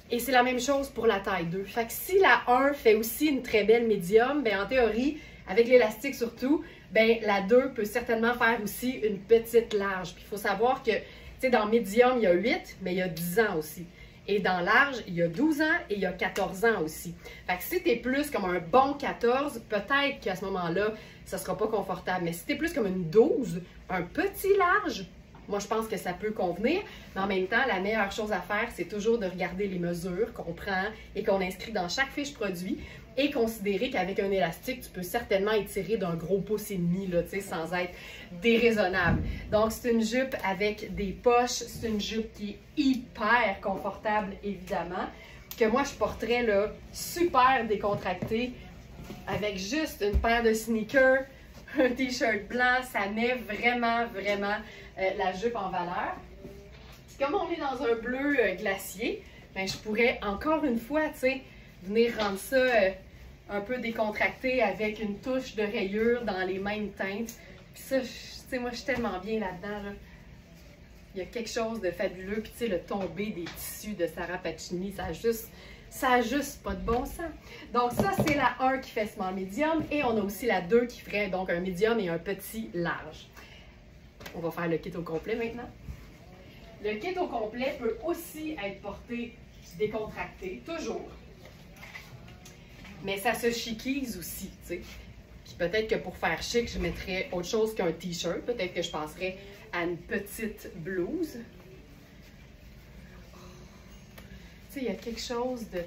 Et c'est la même chose pour la taille 2. Fait que si la 1 fait aussi une très belle médium, bien en théorie, avec l'élastique surtout, bien la 2 peut certainement faire aussi une petite large. Puis il faut savoir que, tu sais, dans médium, il y a 8, mais il y a 10 ans aussi. Et dans large, il y a 12 ans et il y a 14 ans aussi. Fait que si tu es plus comme un bon 14, peut-être qu'à ce moment-là, ça ne sera pas confortable. Mais si tu es plus comme une 12, un petit large, moi, je pense que ça peut convenir. Mais en même temps, la meilleure chose à faire, c'est toujours de regarder les mesures qu'on prend et qu'on inscrit dans chaque fiche produit et considérer qu'avec un élastique, tu peux certainement étirer d'un gros pouce et demi, là, sans être déraisonnable. Donc, c'est une jupe avec des poches. C'est une jupe qui est hyper confortable, évidemment, que moi, je porterais là, super décontractée avec juste une paire de sneakers, un t-shirt blanc. Ça met vraiment, vraiment la jupe en valeur. Puis comme on est dans un bleu glacier, ben, je pourrais encore une fois, tu sais, venir rendre ça un peu décontracté avec une touche de rayure dans les mêmes teintes. Puis ça, tu sais, moi, je suis tellement bien là-dedans. Là. Il y a quelque chose de fabuleux. Puis tu sais, le tombé des tissus de Sarah Pacini, ça a juste pas de bon sens. Donc ça, c'est la 1 qui fait small medium. Et on a aussi la 2 qui ferait donc un medium et un petit large. On va faire le kit au complet maintenant. Le kit au complet peut aussi être porté décontracté, toujours. Mais ça se chiquise aussi, tu sais. Puis peut-être que pour faire chic, je mettrais autre chose qu'un t-shirt. Peut-être que je passerais à une petite blouse. Tu sais, il y a quelque chose de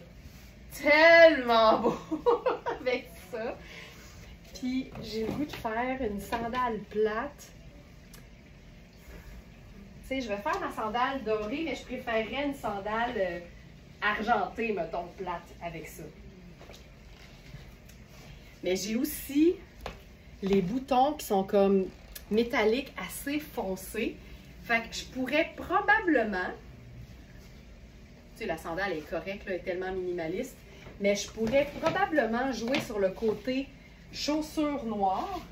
tellement beau avec ça. Puis j'ai le goût de faire une sandale plate. Tu sais, je vais faire ma sandale dorée, mais je préférerais une sandale argentée, mettons, plate avec ça. Mais j'ai aussi les boutons qui sont comme métalliques assez foncés. Fait que je pourrais probablement, tu sais, la sandale est correcte, là, elle est tellement minimaliste, mais je pourrais probablement jouer sur le côté chaussure noire.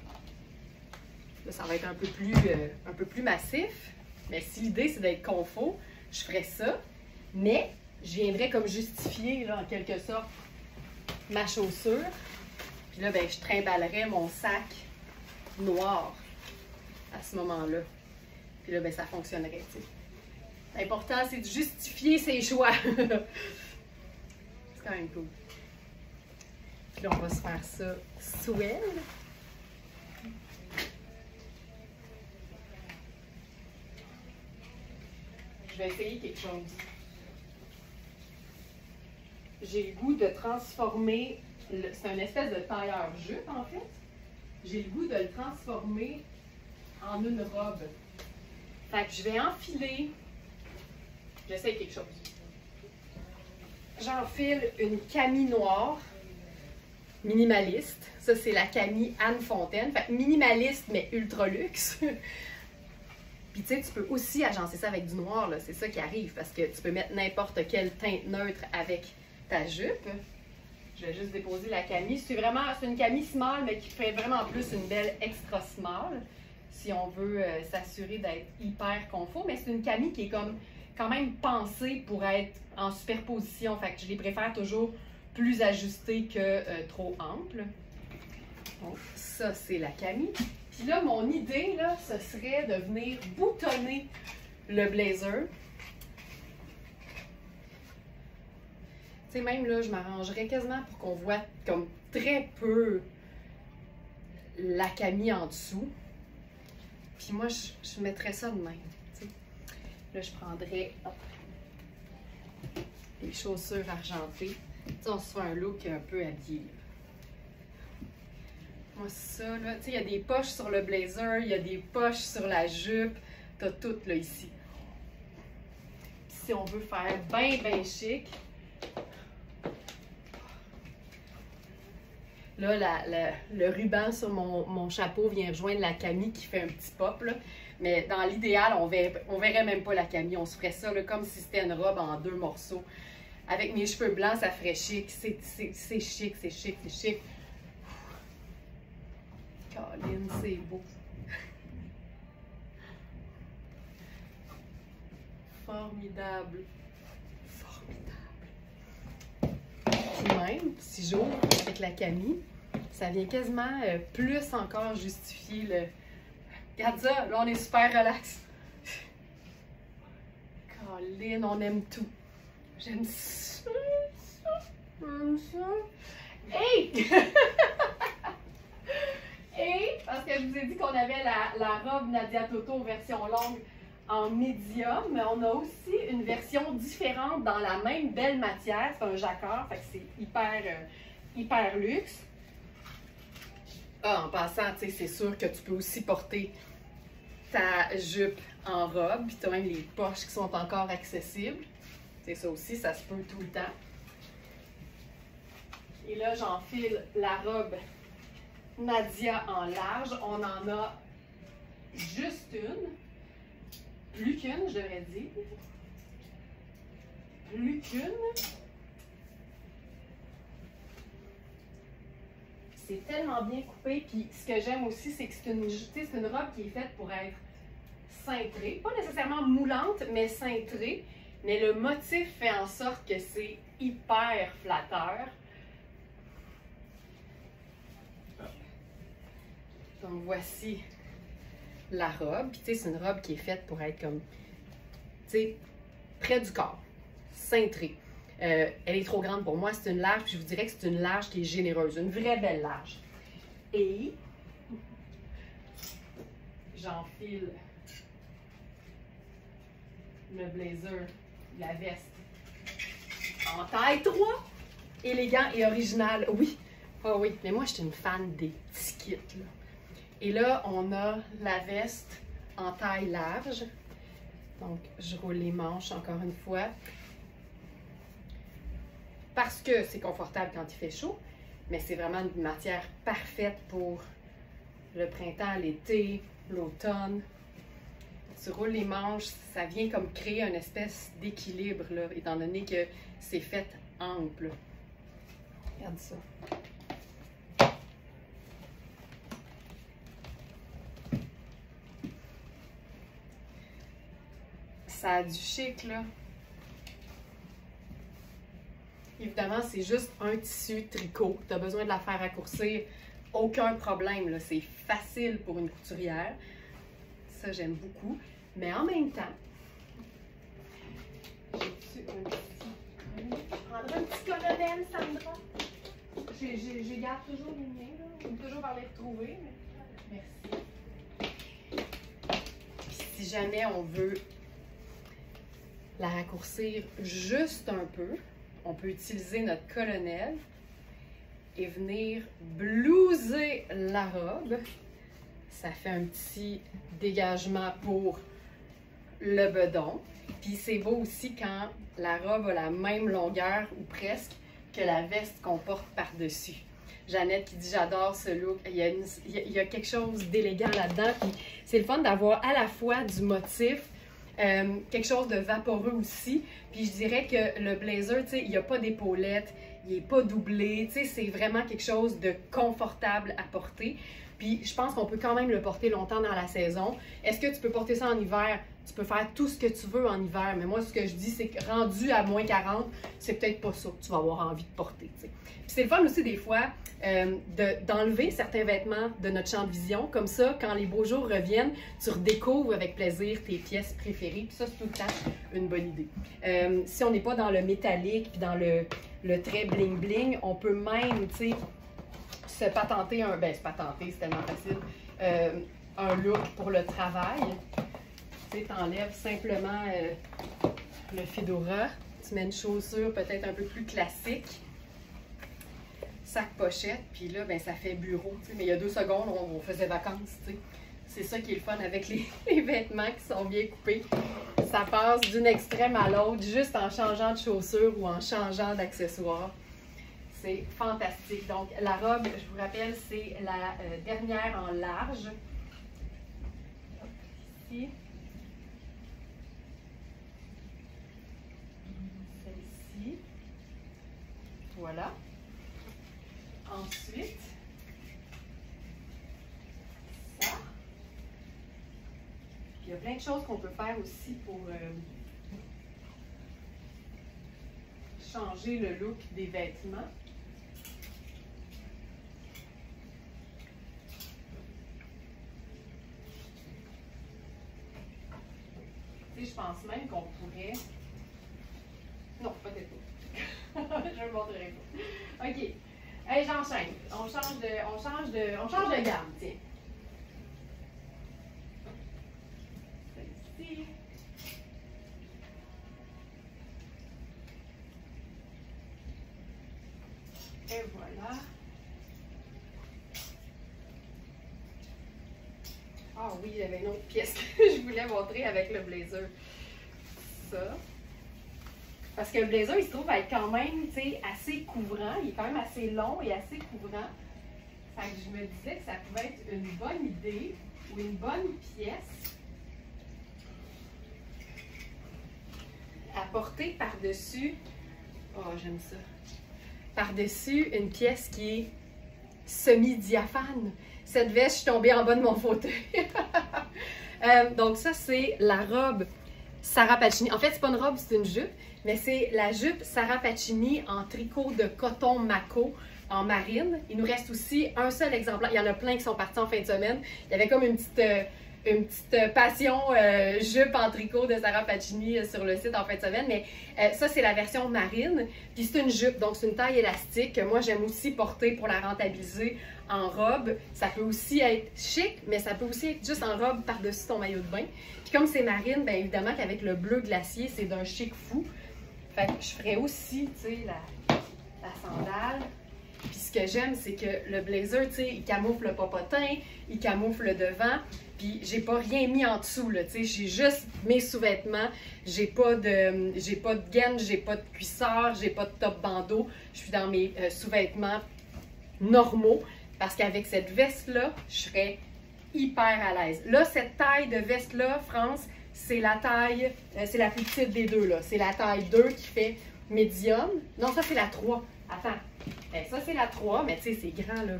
Là, ça va être un peu plus massif, mais si l'idée c'est d'être confort, je ferais ça. Mais je viendrais comme justifier, là, en quelque sorte, ma chaussure. Puis là, ben, je trimballerais mon sac noir à ce moment-là. Puis là, ben, ça fonctionnerait, tu sais. L'important, c'est de justifier ses choix. C'est quand même cool. Puis là, on va se faire ça swell. Je vais essayer quelque chose. J'ai le goût de transformer, c'est une espèce de tailleur-jupe en fait. J'ai le goût de le transformer en une robe. Fait que je vais enfiler, j'essaye quelque chose. J'enfile une camie noire, minimaliste. Ça, c'est la camie Anne Fontaine. Fait que minimaliste, mais ultra luxe. Puis tu sais, tu peux aussi agencer ça avec du noir, là. C'est ça qui arrive, parce que tu peux mettre n'importe quelle teinte neutre avec ta jupe. Je vais juste déposer la camie. C'est une camie small, mais qui fait vraiment plus une belle extra small, si on veut s'assurer d'être hyper confort. Mais c'est une camie qui est comme quand même pensée pour être en superposition. Fait que je les préfère toujours plus ajustées que trop amples. Donc ça, c'est la camie. Puis là, mon idée, là, ce serait de venir boutonner le blazer. Tu sais, même là, je m'arrangerais quasiment pour qu'on voit comme très peu la camie en dessous. Puis moi, je mettrais ça de même. Tu sais. Là, je prendrais les chaussures argentées. Tu sais, on se fait un look un peu habillé. Moi, ça, là, tu sais, il y a des poches sur le blazer, il y a des poches sur la jupe. T'as tout, là, ici. Puis si on veut faire bien chic, là, le ruban sur mon chapeau vient rejoindre la camie qui fait un petit pop, là. Mais dans l'idéal, on verrait même pas la camie. On se ferait ça là, comme si c'était une robe en 2 morceaux. Avec mes cheveux blancs, ça ferait chic. C'est chic, c'est chic, c'est chic. Caroline, c'est beau. Formidable. Formidable. Puis même, si j'ouvre avec la camie, ça vient quasiment plus encore justifier le... Regarde ça, là on est super relax. Caroline, on aime tout. J'aime ça, j'aime ça. Hey! Et, parce que je vous ai dit qu'on avait la robe Nadia Toto version longue en médium, mais on a aussi une version différente dans la même belle matière. C'est un jacquard, fait que c'est hyper luxe. Ah, en passant, tu sais, c'est sûr que tu peux aussi porter ta jupe en robe, puis tu as même les poches qui sont encore accessibles. C'est ça aussi, ça se peut tout le temps. Et là, j'enfile la robe Nadia en large. On en a juste une. Plus qu'une, je devrais dire. Plus qu'une. C'est tellement bien coupé. Puis ce que j'aime aussi, c'est que c'est une robe qui est faite pour être cintrée. Pas nécessairement moulante, mais cintrée. Mais le motif fait en sorte que c'est hyper flatteur. Donc voici la robe. Puis tu sais, c'est une robe qui est faite pour être comme, tu sais, près du corps, cintrée. Elle est trop grande pour moi, c'est une large, puis je vous dirais que c'est une large qui est généreuse, une vraie belle large. Et j'enfile le blazer, la veste en taille 3, élégant et original. Oui, oh oui, mais moi je suis une fan des petits kits, là. Et là, on a la veste en taille large. Donc, je roule les manches encore une fois. Parce que c'est confortable quand il fait chaud. mais c'est vraiment une matière parfaite pour le printemps, l'été, l'automne. Tu roules les manches, ça vient comme créer une espèce d'équilibre, là, étant donné que c'est fait ample. Regarde ça. Ça a du chic, là. Évidemment, c'est juste un tissu tricot. Tu as besoin de la faire raccourcir. Aucun problème, là. C'est facile pour une couturière. Ça, j'aime beaucoup. Mais en même temps, j'ai-tu un petit... Je prendrai un petit colonel, Sandra. Je garde toujours les miens, là. Je vais toujours par les retrouver. Mais... Merci. Puis si jamais on veut la raccourcir juste un peu, on peut utiliser notre colonel et venir blouser la robe. Ça fait un petit dégagement pour le bedon. Puis c'est beau aussi quand la robe a la même longueur ou presque que la veste qu'on porte par-dessus. Jeannette qui dit j'adore ce look. Il y a quelque chose d'élégant là-dedans. Puis c'est le fun d'avoir à la fois du motif, quelque chose de vaporeux aussi. Puis je dirais que le blazer, tu sais, il n'y a pas d'épaulette, il n'est pas doublé. Tu sais, c'est vraiment quelque chose de confortable à porter. Puis je pense qu'on peut quand même le porter longtemps dans la saison. Est-ce que tu peux porter ça en hiver? Tu peux faire tout ce que tu veux en hiver. Mais moi, ce que je dis, c'est que rendu à moins 40, c'est peut-être pas ça que tu vas avoir envie de porter. T'sais. Puis c'est le fun aussi des fois d'enlever certains vêtements de notre champ de vision. Comme ça, quand les beaux jours reviennent, tu redécouvres avec plaisir tes pièces préférées. Puis ça, c'est tout le temps une bonne idée. Si on n'est pas dans le métallique puis dans le trait bling-bling, on peut même, tu sais, se patenter un... Ben, se patenter, c'est tellement facile. Un look pour le travail. Tu sais, t'enlèves simplement le fedora. Tu mets une chaussure peut-être un peu plus classique. Sac pochette. Puis là, ben, ça fait bureau. Tu sais, mais il y a 2 secondes, on faisait vacances. Tu sais. C'est ça qui est le fun avec les vêtements qui sont bien coupés. Ça passe d'une extrême à l'autre juste en changeant de chaussure ou en changeant d'accessoires. C'est fantastique. Donc, la robe, je vous rappelle, c'est la dernière en large. Ici. Celle-ci. Voilà. Ensuite, ça. Puis, il y a plein de choses qu'on peut faire aussi pour changer le look des vêtements. Je pense même qu'on pourrait... Non, peut-être pas. Je ne le montrerai pas. OK. Hey, j'enchaîne. On change de gamme, tiens. Celle-ci. Et voilà. Ah oui, j'avais une autre pièce que je voulais montrer avec le blazer. Ça. Parce que le blazer, il se trouve être quand même, tu sais, assez couvrant. Il est quand même assez long et assez couvrant. Fait que je me disais que ça pouvait être une bonne idée ou une bonne pièce à porter par-dessus. Oh, j'aime ça. Par-dessus une pièce qui est semi-diaphane. Cette veste, je suis tombée en bas de mon fauteuil. Donc ça, c'est la robe Sarah Pacini. En fait, c'est pas une robe, c'est une jupe, mais c'est la jupe Sarah Pacini en tricot de coton Mako en marine. Il nous reste aussi un seul exemplaire. Il y en a plein qui sont partis en fin de semaine. Il y avait comme une petite passion jupe en tricot de Sarah Pacini sur le site en fin de semaine, mais ça, c'est la version marine. Puis c'est une jupe, donc c'est une taille élastique que moi, j'aime aussi porter pour la rentabiliser en robe. Ça peut aussi être chic, mais ça peut aussi être juste en robe par-dessus ton maillot de bain. Puis comme c'est marine, bien évidemment qu'avec le bleu glacier, c'est d'un chic fou. Fait que je ferais aussi, tu sais, la sandale. Puis ce que j'aime, c'est que le blazer, tu sais, il camoufle le popotin, il camoufle le devant. Puis j'ai pas rien mis en dessous, là, tu sais, j'ai juste mes sous-vêtements. J'ai pas de gaine, j'ai pas de cuissard, j'ai pas de top bandeau. Je suis dans mes sous-vêtements normaux, parce qu'avec cette veste-là, je serais hyper à l'aise. Là, cette taille de veste-là, France, c'est la taille, c'est la plus petite des deux, là. C'est la taille 2 qui fait médium. Non, ça, c'est la 3. Attends. Ça, c'est la 3, mais tu sais, c'est grand, là.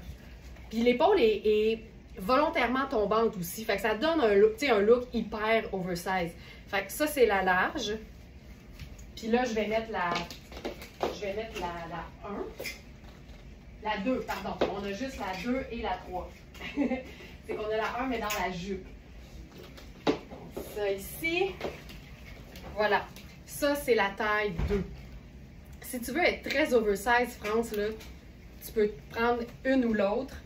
Puis l'épaule est volontairement tombante aussi. Fait que ça donne un look hyper oversize. Fait que ça, c'est la large. Puis là, je vais mettre la 1. La 2, pardon. On a juste la 2 et la 3. C'est qu'on a la 1, mais dans la jupe. Donc, ça ici. Voilà. Ça, c'est la taille 2. Si tu veux être très oversize, France, là, tu peux prendre une ou l'autre.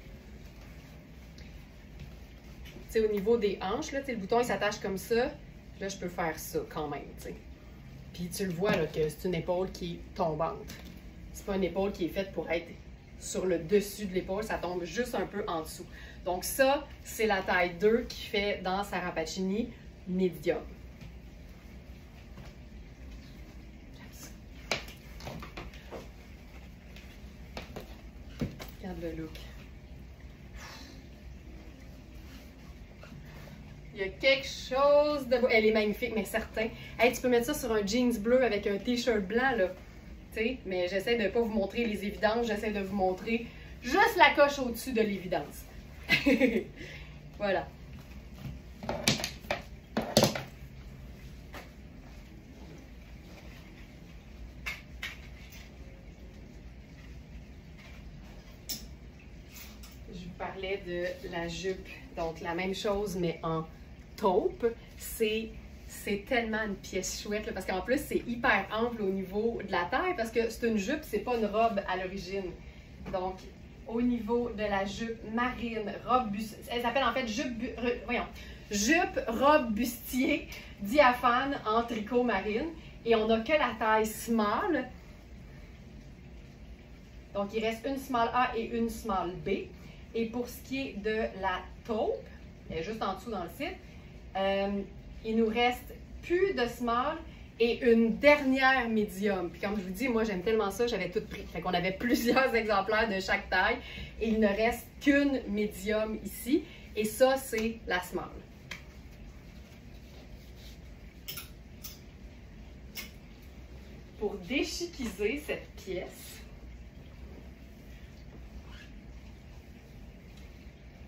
Tu sais, au niveau des hanches, là, le bouton, il s'attache comme ça. Là, je peux faire ça quand même, tu sais. Puis tu le vois, là, que c'est une épaule qui est tombante. C'est pas une épaule qui est faite pour être sur le dessus de l'épaule, ça tombe juste un peu en dessous. Donc ça, c'est la taille 2 qui fait dans Sarah Pacini médium. Regarde le look. Il y a quelque chose de beau. Elle est magnifique, mais certain. Hey, tu peux mettre ça sur un jeans bleu avec un t-shirt blanc, là. Tu sais, mais j'essaie de ne pas vous montrer les évidences. J'essaie de vous montrer juste la coche au-dessus de l'évidence. Voilà. Je vous parlais de la jupe. Donc, la même chose, mais en taupe. C'est tellement une pièce chouette, là, parce qu'en plus, c'est hyper ample au niveau de la taille, parce que c'est une jupe, c'est pas une robe à l'origine. Donc, au niveau de la jupe marine, robe bustier, elle s'appelle en fait jupe, robe bustier, diaphane en tricot marine, et on n'a que la taille small. Donc, il reste une small A et une small B. Et pour ce qui est de la taupe, elle est juste en dessous dans le site, il nous reste plus de small et une dernière médium. Puis comme je vous dis, moi j'aime tellement ça, j'avais tout pris. Fait qu'on avait plusieurs exemplaires de chaque taille et il ne reste qu'une médium ici. Et ça, c'est la small. Pour déchiquiser cette pièce,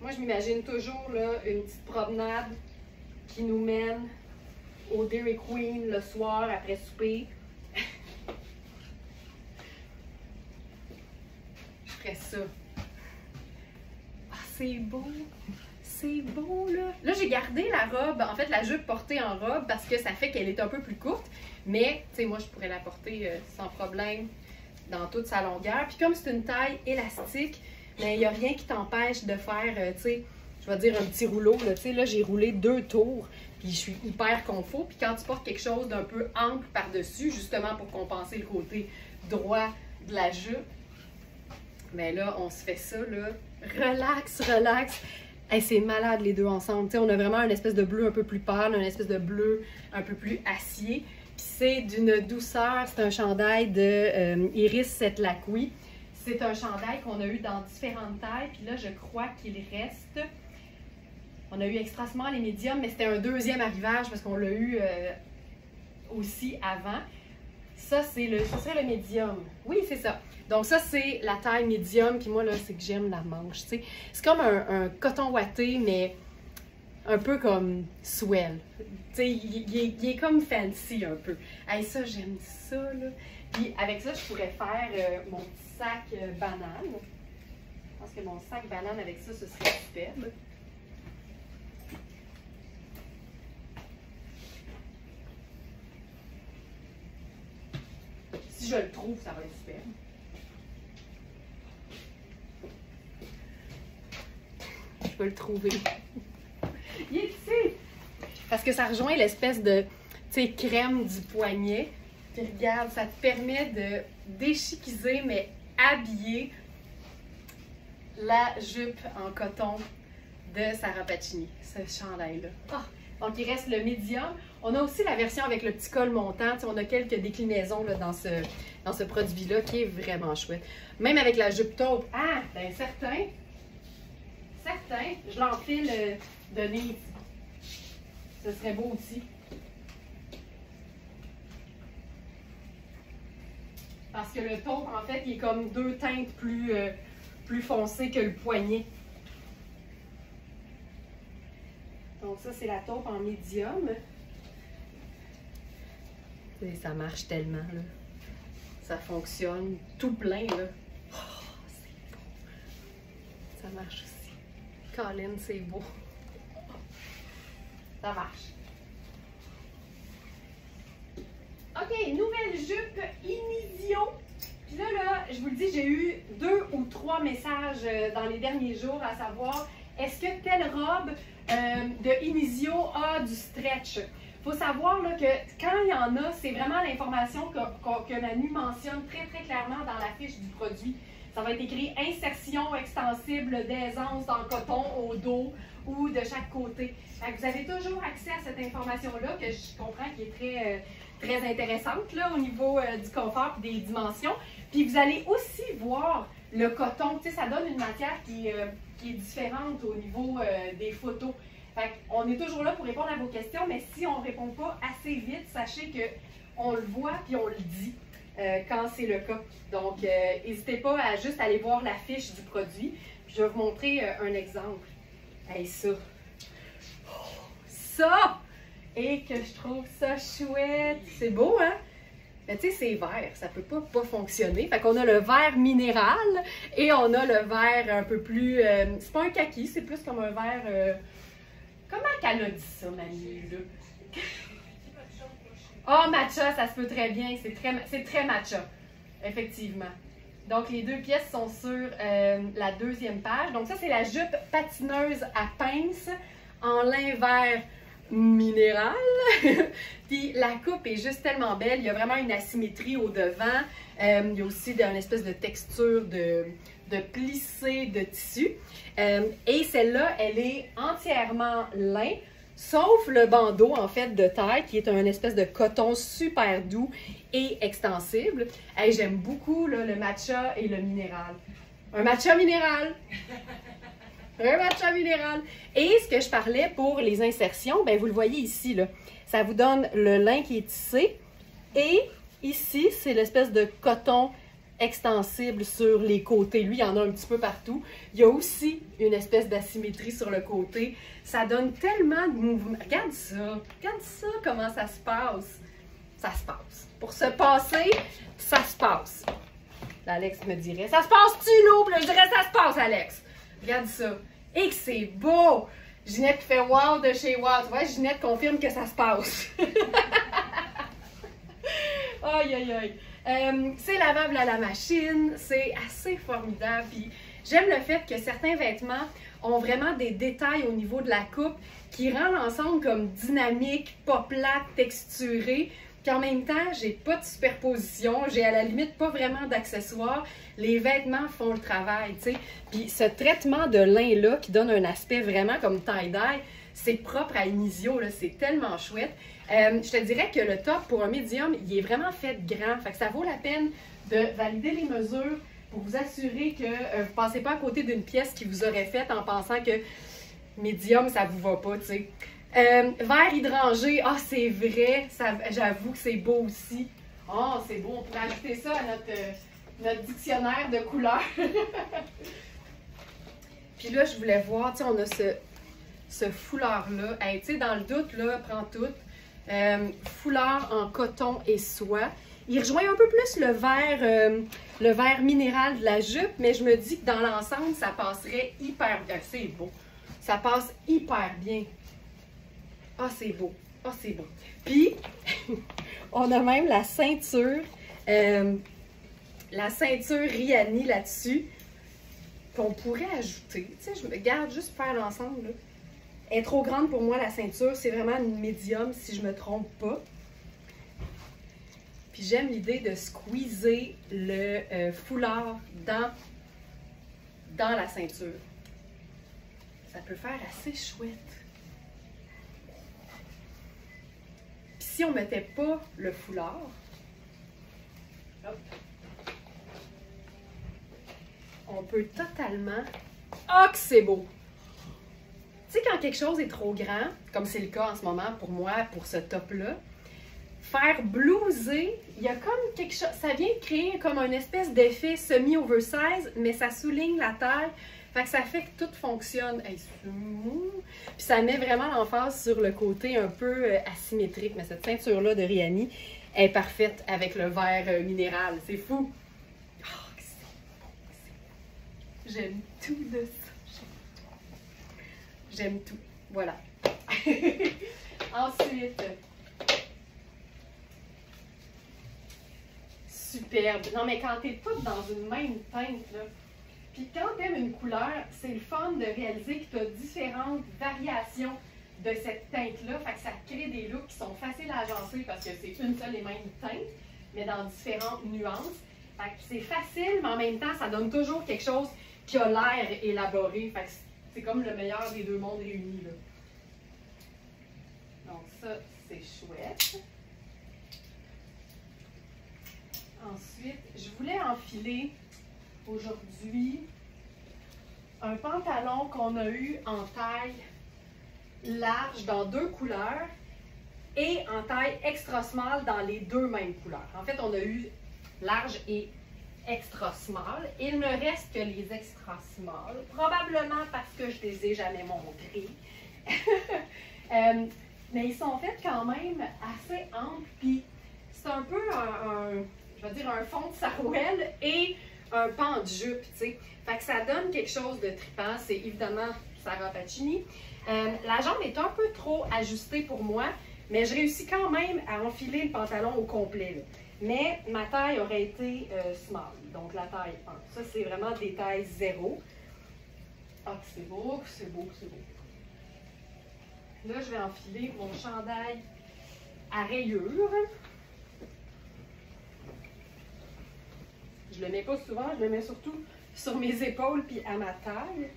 moi je m'imagine toujours là, une petite promenade qui nous mène au Dairy Queen le soir après souper. Je ferais ça. Ah, c'est beau! C'est beau, là! Là, j'ai gardé la robe, en fait, la jupe portée en robe parce que ça fait qu'elle est un peu plus courte. Mais, tu sais, moi, je pourrais la porter sans problème dans toute sa longueur. Puis comme c'est une taille élastique, mais il n'y a rien qui t'empêche de faire, tu sais, je vais dire un petit rouleau. Là, tu sais, là, j'ai roulé 2 tours. Puis je suis hyper confort. Puis quand tu portes quelque chose d'un peu ample par-dessus, justement pour compenser le côté droit de la jupe, mais là, on se fait ça, là. Relax, relax. Hey, c'est malade les deux ensemble. T'sais, on a vraiment une espèce de bleu un peu plus pâle, une espèce de bleu un peu plus acier. Puis c'est d'une douceur. C'est un chandail de Iris Setlaqui. C'est un chandail qu'on a eu dans différentes tailles. Puis là, je crois qu'il reste... On a eu extra small et médium, mais c'était un deuxième arrivage parce qu'on l'a eu aussi avant. Ça, ce serait le médium. Oui, c'est ça. Donc ça, c'est la taille médium. Puis moi, là, c'est que j'aime la manche, tu sais. C'est comme un coton ouaté, mais un peu comme swell. Tu sais, il est comme fancy un peu. Hey, ça, j'aime ça, là. Puis avec ça, je pourrais faire mon petit sac banane. Je pense que mon sac banane avec ça, ce serait superbe. Si je le trouve, ça va être super. Je peux le trouver. Il est ici! Parce que ça rejoint l'espèce de, tu sais, crème du poignet. Puis regarde, ça te permet de déchiquiser, mais habiller la jupe en coton de Sarah Pacini. Ce chandail-là. Oh, Donc, il reste le médium. On a aussi la version avec le petit col montant. On a quelques déclinaisons là, dans ce produit-là qui est vraiment chouette. Même avec la jupe taupe. Ah, ben certain, je l'enfile de nez. Ce serait beau aussi. Parce que le taupe, en fait, il est comme deux teintes plus foncées que le poignet. Donc ça, c'est la taupe en médium. Et ça marche tellement, là. Ça fonctionne tout plein, là. Oh, c'est beau. Ça marche aussi. Colin, c'est beau. Ça marche. OK, nouvelle jupe Inizio. Puis là, je vous le dis, j'ai eu 2 ou 3 messages dans les derniers jours à savoir, est-ce que telle robe de Inizio a du stretch? Il faut savoir là, que quand il y en a, c'est vraiment l'information que Manu mentionne très très clairement dans la fiche du produit. Ça va être écrit insertion extensible d'aisance dans le coton au dos ou de chaque côté. Donc, vous avez toujours accès à cette information-là que je comprends qui est très intéressante là, au niveau du confort et des dimensions. Puis vous allez aussi voir le coton. Tu sais, ça donne une matière qui est différente au niveau des photos. Fait on est toujours là pour répondre à vos questions, mais si on ne répond pas assez vite, sachez qu'on le voit puis on le dit quand c'est le cas. Donc, n'hésitez pas à juste aller voir la fiche du produit. Puis je vais vous montrer un exemple. Hey, ça! Ça! Et que je trouve ça chouette! C'est beau, hein? Mais tu sais, c'est vert, ça peut pas fonctionner. Fait qu'on a le vert minéral et on a le vert un peu plus... c'est pas un kaki, c'est plus comme un vert... comment qu'elle a dit ça, Manu, là? Oh, matcha, ça se peut très bien. C'est très matcha, effectivement. Donc, les 2 pièces sont sur la 2e page. Donc, ça, c'est la jupe patineuse à pince en lin vert minéral. Puis, la coupe est juste tellement belle. Il y a vraiment une asymétrie au devant. Il y a aussi une espèce de texture de plissé de tissu. Et celle-là, elle est entièrement lin, sauf le bandeau, en fait, de taille, qui est un espèce de coton super doux et extensible. Hey, j'aime beaucoup là, le matcha et le minéral. Un matcha minéral! Un matcha minéral! Et ce que je parlais pour les insertions, ben vous le voyez ici, là. Ça vous donne le lin qui est tissé. Et ici, c'est l'espèce de coton extensible sur les côtés. Lui, il y en a un petit peu partout. Il y a aussi une espèce d'asymétrie sur le côté. Ça donne tellement de mouvement. Regarde ça, comment ça se passe. Ça se passe. Pour se passer, ça se passe. Alex me dirait, ça se passe-tu, Lou? Puis là, je dirais, ça se passe, Alex. Regarde ça. Et que c'est beau! Ginette fait wow de chez wow. Tu vois, Ginette confirme que ça se passe. Aïe, aïe, aïe. C'est lavable à la machine, c'est assez formidable. Puis j'aime le fait que certains vêtements ont vraiment des détails au niveau de la coupe qui rend l'ensemble comme dynamique, pas plate, texturé. Puis en même temps, j'ai pas de superposition, j'ai à la limite pas vraiment d'accessoires. Les vêtements font le travail, tu sais. Puis ce traitement de lin-là qui donne un aspect vraiment comme tie-dye, c'est propre à Inizio, c'est tellement chouette. Je te dirais que le top pour un médium, il est vraiment fait grand. Fait que ça vaut la peine de valider les mesures pour vous assurer que vous ne passez pas à côté d'une pièce qui vous aurait faite en pensant que médium, ça vous va pas, tu sais. Vert hydrangé, ah c'est vrai, j'avoue que c'est beau aussi. Oh, c'est beau, on pourrait ajouter ça à notre dictionnaire de couleurs. Puis là, je voulais voir, tu sais, on a ce foulard-là. Hey, tu sais, dans le doute, là, prends tout. Foulard en coton et soie. Il rejoint un peu plus le vert minéral de la jupe, mais je me dis que dans l'ensemble, ça passerait hyper bien. C'est beau. Ça passe hyper bien. Ah, c'est beau. Ah, c'est beau. Puis, on a même la ceinture Riani là-dessus qu'on pourrait ajouter. Tu sais, je me garde juste faire l'ensemble, là. Elle est trop grande pour moi, la ceinture. C'est vraiment une médium, si je ne me trompe pas. Puis j'aime l'idée de squeezer le foulard dans la ceinture. Ça peut faire assez chouette. si on ne mettait pas le foulard, hop, on peut totalement... Ah, que c'est beau! Tu sais, quand quelque chose est trop grand, comme c'est le cas en ce moment pour moi, pour ce top-là, faire blouser, il y a comme quelque chose, ça vient de créer comme une espèce d'effet semi-oversize, mais ça souligne la taille, fait que ça fait que tout fonctionne. Hey, puis ça met vraiment l'emphase sur le côté un peu asymétrique, mais cette ceinture-là de Rihanni est parfaite avec le vert minéral, c'est fou! Oh, j'aime tout de ça. J'aime tout. Voilà. Ensuite, superbe. Non, mais quand t'es toutes dans une même teinte, là, puis quand t'aimes une couleur, c'est le fun de réaliser que tu as différentes variations de cette teinte-là. Fait que ça crée des looks qui sont faciles à agencer parce que c'est une seule et même teinte, mais dans différentes nuances. Fait que c'est facile, mais en même temps, ça donne toujours quelque chose qui a l'air élaboré. Fait que c'est comme le meilleur des deux mondes réunis, là. Donc ça, c'est chouette. Ensuite, je voulais enfiler aujourd'hui un pantalon qu'on a eu en taille large dans deux couleurs et en taille extra small dans les deux mêmes couleurs. En fait, on a eu large et extra small. Il ne reste que les extra small, probablement parce que je ne les ai jamais montrés. Mais ils sont faits quand même assez amples, puis c'est un peu je vais dire un fond de sarouel et un pan de jupe, tu sais. Fait que ça donne quelque chose de trippant. C'est évidemment Sarah Pacini. La jambe est un peu trop ajustée pour moi, mais je réussis quand même à enfiler le pantalon au complet, là. Mais ma taille aurait été small, donc la taille 1. Ça, c'est vraiment des tailles 0. Ah, c'est beau, c'est beau, c'est beau. Là, je vais enfiler mon chandail à rayures. Je le mets pas souvent, je le mets surtout sur mes épaules puis à ma taille.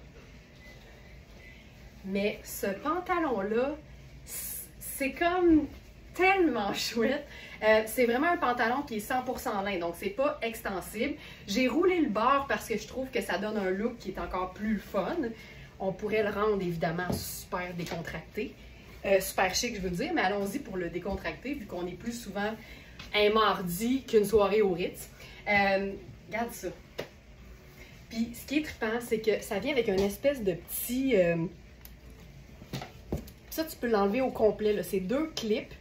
Mais ce pantalon-là, c'est comme tellement chouette. C'est vraiment un pantalon qui est 100% lin, donc c'est pas extensible. J'ai roulé le bord parce que je trouve que ça donne un look qui est encore plus fun. On pourrait le rendre évidemment super décontracté, super chic je veux dire, mais allons-y pour le décontracter vu qu'on est plus souvent un mardi qu'une soirée au Ritz. Regarde ça. Puis ce qui est trippant, c'est que ça vient avec une espèce de petit... ça, tu peux l'enlever au complet, c'est 2 clips.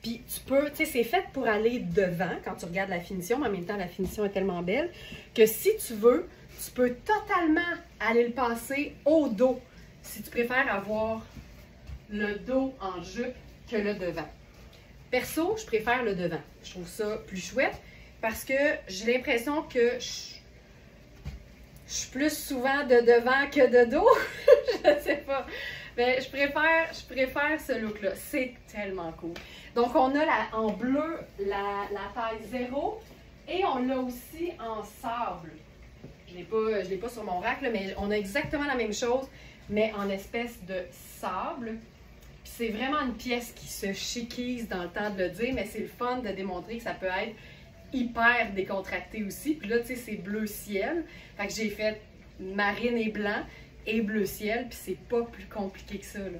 Puis tu peux, tu sais, c'est fait pour aller devant quand tu regardes la finition, mais en même temps, la finition est tellement belle que si tu veux, tu peux totalement aller le passer au dos si tu préfères avoir le dos en jupe que le devant. Perso, je préfère le devant. Je trouve ça plus chouette parce que j'ai l'impression que je suis plus souvent de devant que de dos. Je sais pas. Mais je préfère ce look-là. C'est tellement cool. Donc, on a en bleu la taille 0 et on l'a aussi en sable. Je ne l'ai pas sur mon rack, là, mais on a exactement la même chose, mais en espèce de sable. Puis c'est vraiment une pièce qui se chiquise dans le temps de le dire, mais c'est le fun de démontrer que ça peut être hyper décontracté aussi. Puis là, tu sais, c'est bleu ciel. Fait que j'ai fait marine et blanc et bleu ciel, puis c'est pas plus compliqué que ça, là.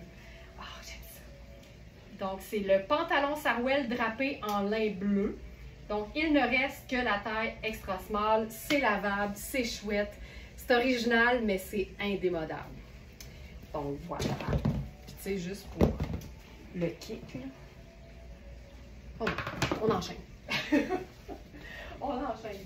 Oh, j'aime ça. Donc, c'est le pantalon sarouel drapé en lin bleu. Donc, il ne reste que la taille extra small. C'est lavable, c'est chouette. C'est original, mais c'est indémodable. Donc, voilà. Puis, tu sais, juste pour le kick, là. Oh, on enchaîne. On enchaîne.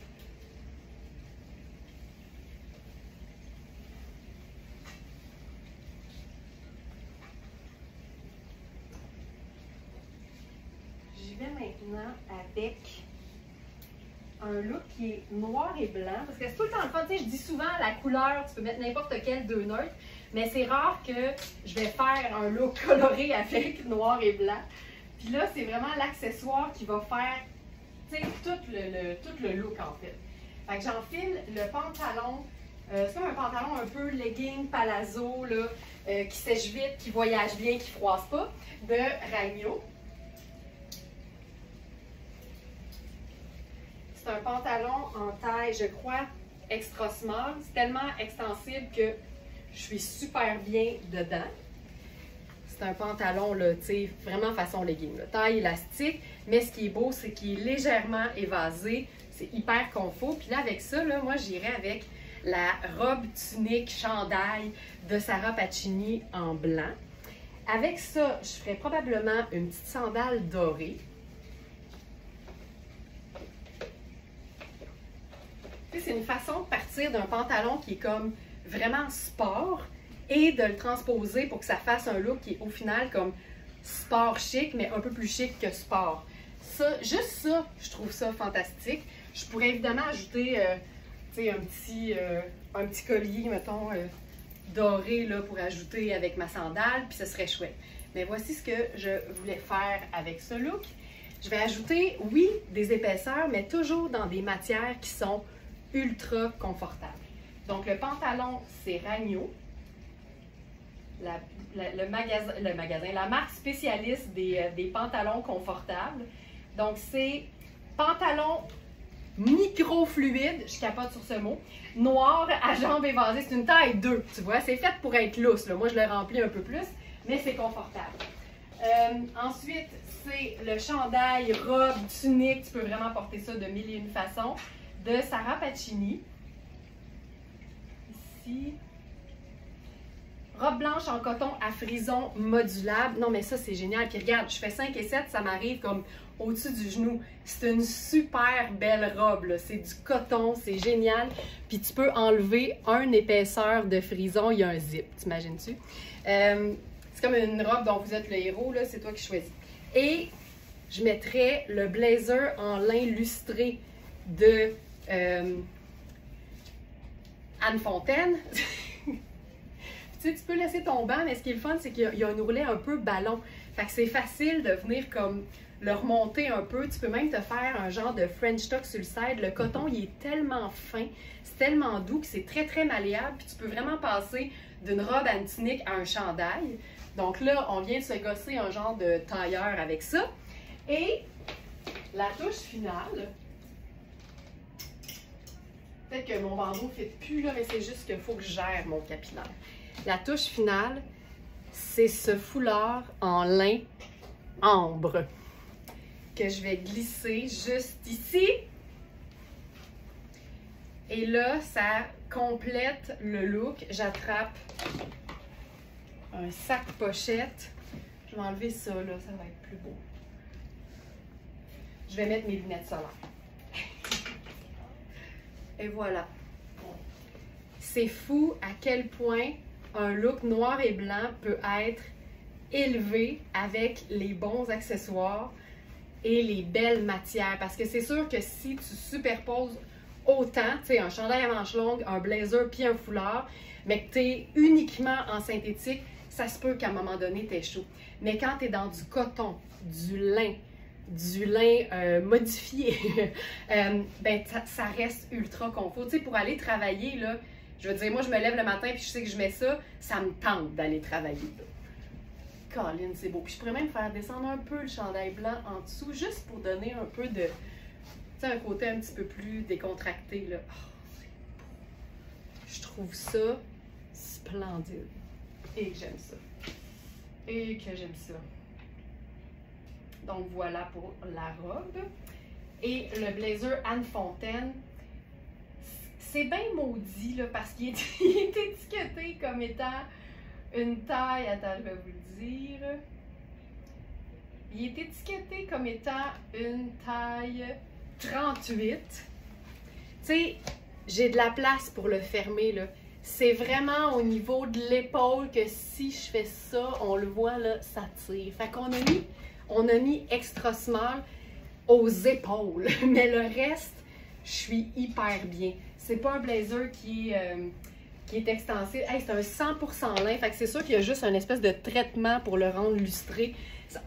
J'y vais maintenant avec un look qui est noir et blanc. Parce que c'est tout le temps le fun. Tu sais, je dis souvent la couleur, tu peux mettre n'importe quel 2 neutres. Mais c'est rare que je vais faire un look coloré avec noir et blanc. Puis là, c'est vraiment l'accessoire qui va faire, tu sais, tout le look en fait. Fait que j'enfile le pantalon. C'est comme un pantalon un peu legging, palazzo, là, qui sèche vite, qui voyage bien, qui froisse pas, de Ragno. C'est un pantalon en taille, je crois, extra small. C'est tellement extensible que je suis super bien dedans. C'est un pantalon, là, tu sais, vraiment façon legging, là. Taille élastique. Mais ce qui est beau, c'est qu'il est légèrement évasé. C'est hyper confort. Puis là, avec ça, là, moi, j'irais avec la robe tunique chandail de Sarah Pacini en blanc. Avec ça, je ferais probablement une petite sandale dorée. C'est une façon de partir d'un pantalon qui est comme vraiment sport et de le transposer pour que ça fasse un look qui est au final comme sport chic, mais un peu plus chic que sport. Ça, juste ça, je trouve ça fantastique. Je pourrais évidemment ajouter un petit collier, mettons, doré là, pour ajouter avec ma sandale, puis ce serait chouette. Mais voici ce que je voulais faire avec ce look. Je vais ajouter, oui, des épaisseurs, mais toujours dans des matières qui sont ultra confortables. Donc, le pantalon, c'est Ragno. La marque spécialiste des pantalons confortables. Donc, c'est pantalon micro-fluide, je capote sur ce mot, noir à jambes évasées. C'est une taille 2, tu vois. C'est fait pour être lousse, là. Moi, je le remplis un peu plus, mais c'est confortable. Ensuite, c'est le chandail, robe, tunique. Tu peux vraiment porter ça de mille et une façons. De Sarah Pacini. Ici. Robe blanche en coton à frison modulable. Non, mais ça, c'est génial. Puis regarde, je fais 5 et 7, ça m'arrive comme au-dessus du genou. C'est une super belle robe. C'est du coton, c'est génial. Puis tu peux enlever une épaisseur de frison. Il y a un zip, t'imagines-tu? C'est comme une robe dont vous êtes le héros, c'est toi qui choisis. Et je mettrais le blazer en lin lustré de Anne Fontaine. Tu peux laisser ton banc, mais ce qui est le fun, c'est qu'il y a un ourlet un peu ballon. Fait que c'est facile de venir comme le remonter un peu. Tu peux même te faire un genre de French tuck sur le side. Le coton, il est tellement fin, c'est tellement doux que c'est très, très malléable. Puis tu peux vraiment passer d'une robe à une tunique à un chandail. Donc là, on vient de se gosser un genre de tailleur avec ça. Et la touche finale, peut-être que mon bandeau ne fait plus, là, mais c'est juste qu'il faut que je gère mon capillaire. La touche finale, c'est ce foulard en lin ambre que je vais glisser juste ici. Et là, ça complète le look. J'attrape un sac pochette. Je vais enlever ça, là, ça va être plus beau. Je vais mettre mes lunettes solaires. Et voilà. C'est fou à quel point un look noir et blanc peut être élevé avec les bons accessoires et les belles matières. Parce que c'est sûr que si tu superposes autant, tu sais, un chandail à manches longues, un blazer puis un foulard, mais que tu es uniquement en synthétique, ça se peut qu'à un moment donné, tu es chaud. Mais quand tu es dans du coton, du lin modifié, ben, ça reste ultra confort. Tu sais, pour aller travailler, là, je veux dire, moi, je me lève le matin puis je sais que je mets ça, ça me tente d'aller travailler. Colin, c'est beau. Puis je pourrais même faire descendre un peu le chandail blanc en dessous, juste pour donner un peu de, tu sais, un côté un petit peu plus décontracté, là. Oh, je trouve ça splendide. Et que j'aime ça. Et que j'aime ça. Donc voilà pour la robe. Et le blazer Anne Fontaine, c'est bien maudit là, parce qu'il est, il est étiqueté comme étant une taille, attends, je vais vous le dire. Il est étiqueté comme étant une taille 38. Tu sais, j'ai de la place pour le fermer là. C'est vraiment au niveau de l'épaule que si je fais ça, on le voit là, ça tire. Fait qu'on a mis extra small aux épaules, mais le reste, je suis hyper bien. C'est pas un blazer qui est extensif. Hey, c'est un 100% lin, fait que c'est sûr qu'il y a juste une espèce de traitement pour le rendre lustré.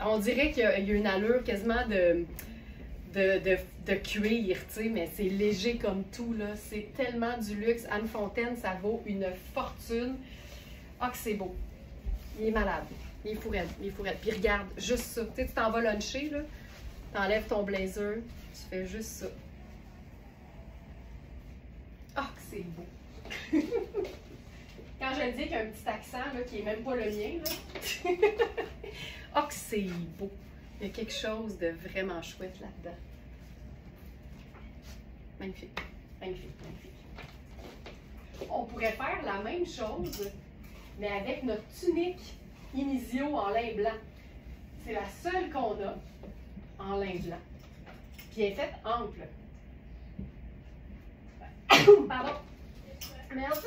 On dirait qu'il y a une allure quasiment de cuir, tu sais, mais c'est léger comme tout, là. C'est tellement du luxe. Anne Fontaine, ça vaut une fortune. Ah, que c'est beau. Il est malade. Il est fourette, il est fourette. Puis regarde, juste ça. Tu sais, tu t'en vas luncher, là. T'enlèves ton blazer, tu fais juste ça. Ah, que c'est beau! Quand je le dis qu'il y a un petit accent là, qui n'est même pas le mien, là. Ah, que c'est beau! Il y a quelque chose de vraiment chouette là-dedans. Magnifique, magnifique, magnifique. On pourrait faire la même chose, mais avec notre tunique Inizio en lin blanc. C'est la seule qu'on a en lin blanc. Puis elle est faite ample. Pardon. Merci.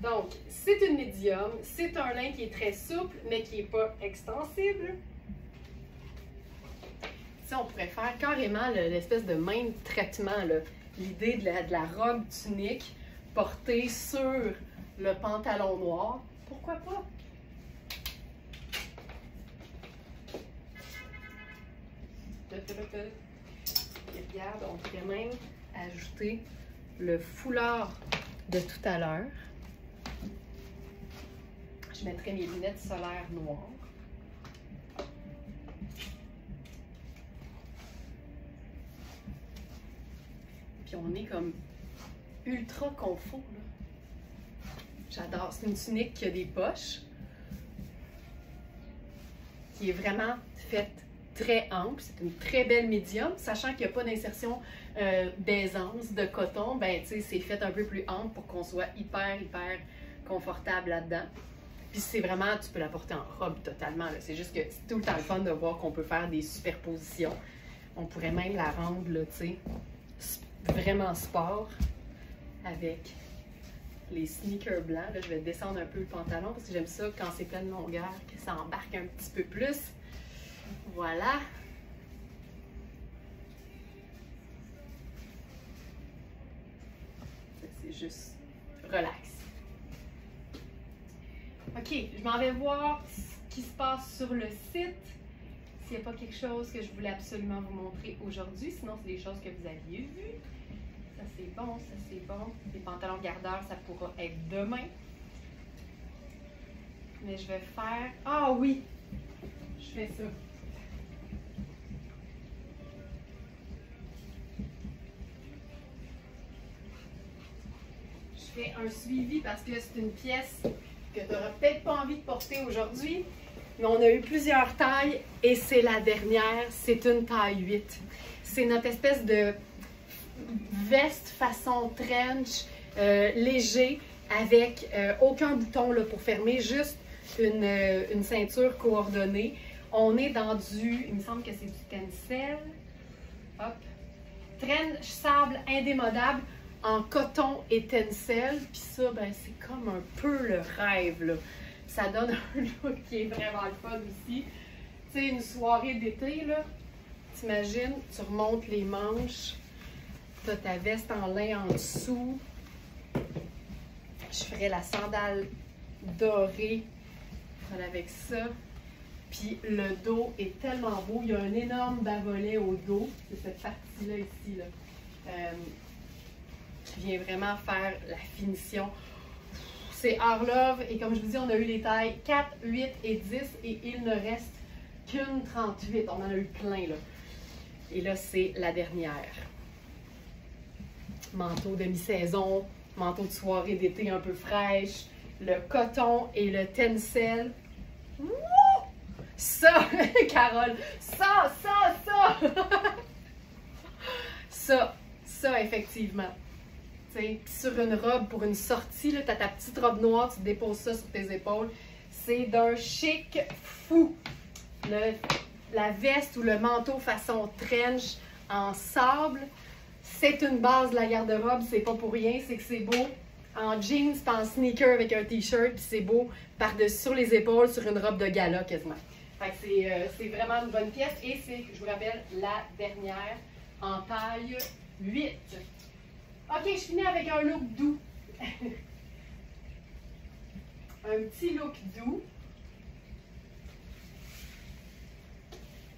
Donc, c'est une médium. C'est un lin qui est très souple, mais qui n'est pas extensible. Si on pourrait faire carrément l'espèce de même traitement, l'idée de la robe tunique portée sur le pantalon noir, pourquoi pas? Et regarde, on pourrait même ajouter le foulard de tout à l'heure. Je mettrai mes lunettes solaires noires. Puis on est comme ultra confort. J'adore. C'est une tunique qui a des poches, qui est vraiment faite très ample. C'est une très belle médium, sachant qu'il n'y a pas d'insertion d'aisance de coton. Ben, tu sais, c'est fait un peu plus ample pour qu'on soit hyper confortable là-dedans. Puis c'est vraiment, tu peux la porter en robe totalement. C'est juste que c'est tout le temps le fun de voir qu'on peut faire des superpositions. On pourrait même la rendre, là, tu sais, vraiment sport avec les sneakers blancs. Là, je vais descendre un peu le pantalon parce que j'aime ça quand c'est pleine longueur, que ça embarque un petit peu plus. Voilà. C'est juste relax. OK, je m'en vais voir ce qui se passe sur le site. S'il n'y a pas quelque chose que je voulais absolument vous montrer aujourd'hui, sinon c'est des choses que vous aviez vues. Ça c'est bon, ça c'est bon. Les pantalons gardeurs, ça pourra être demain. Mais je vais faire... Ah oui! Je fais ça. Je fais un suivi parce que c'est une pièce que tu n'auras peut-être pas envie de porter aujourd'hui. Mais on a eu plusieurs tailles et c'est la dernière, c'est une taille 8. C'est notre espèce de veste façon trench, léger, avec aucun bouton là, pour fermer, juste une ceinture coordonnée. On est dans du, il me semble que c'est du tencel, hop, trench sable indémodable en coton et tencel. Puis ça, ben, c'est comme un peu le rêve, là. Ça donne un look qui est vraiment le fun aussi. Tu sais, une soirée d'été, là, t'imagines, tu remontes les manches, tu as ta veste en lin en dessous. Je ferais la sandale dorée avec ça. Puis le dos est tellement beau. Il y a un énorme bas-volet au dos. C'est cette partie-là ici, là, qui vient vraiment faire la finition. C'est Our Love et comme je vous dis, on a eu les tailles 4, 8 et 10 et il ne reste qu'une 38. On en a eu plein là. Et là, c'est la dernière. Manteau de mi-saison, manteau de soirée d'été un peu fraîche, le coton et le tencel. Wouh! Ça, Carole, ça! Ça, effectivement. T'sais, sur une robe pour une sortie, tu as ta petite robe noire, tu déposes ça sur tes épaules. C'est d'un chic fou. La veste ou le manteau façon trench en sable, c'est une base de la garde-robe, c'est pas pour rien, c'est que c'est beau. En jeans, c'est en sneaker avec un t-shirt, puis c'est beau par-dessus sur les épaules, sur une robe de gala quasiment. Fait que c'est vraiment une bonne pièce et c'est, je vous rappelle, la dernière en taille 8. OK, je finis avec un look doux. Un petit look doux.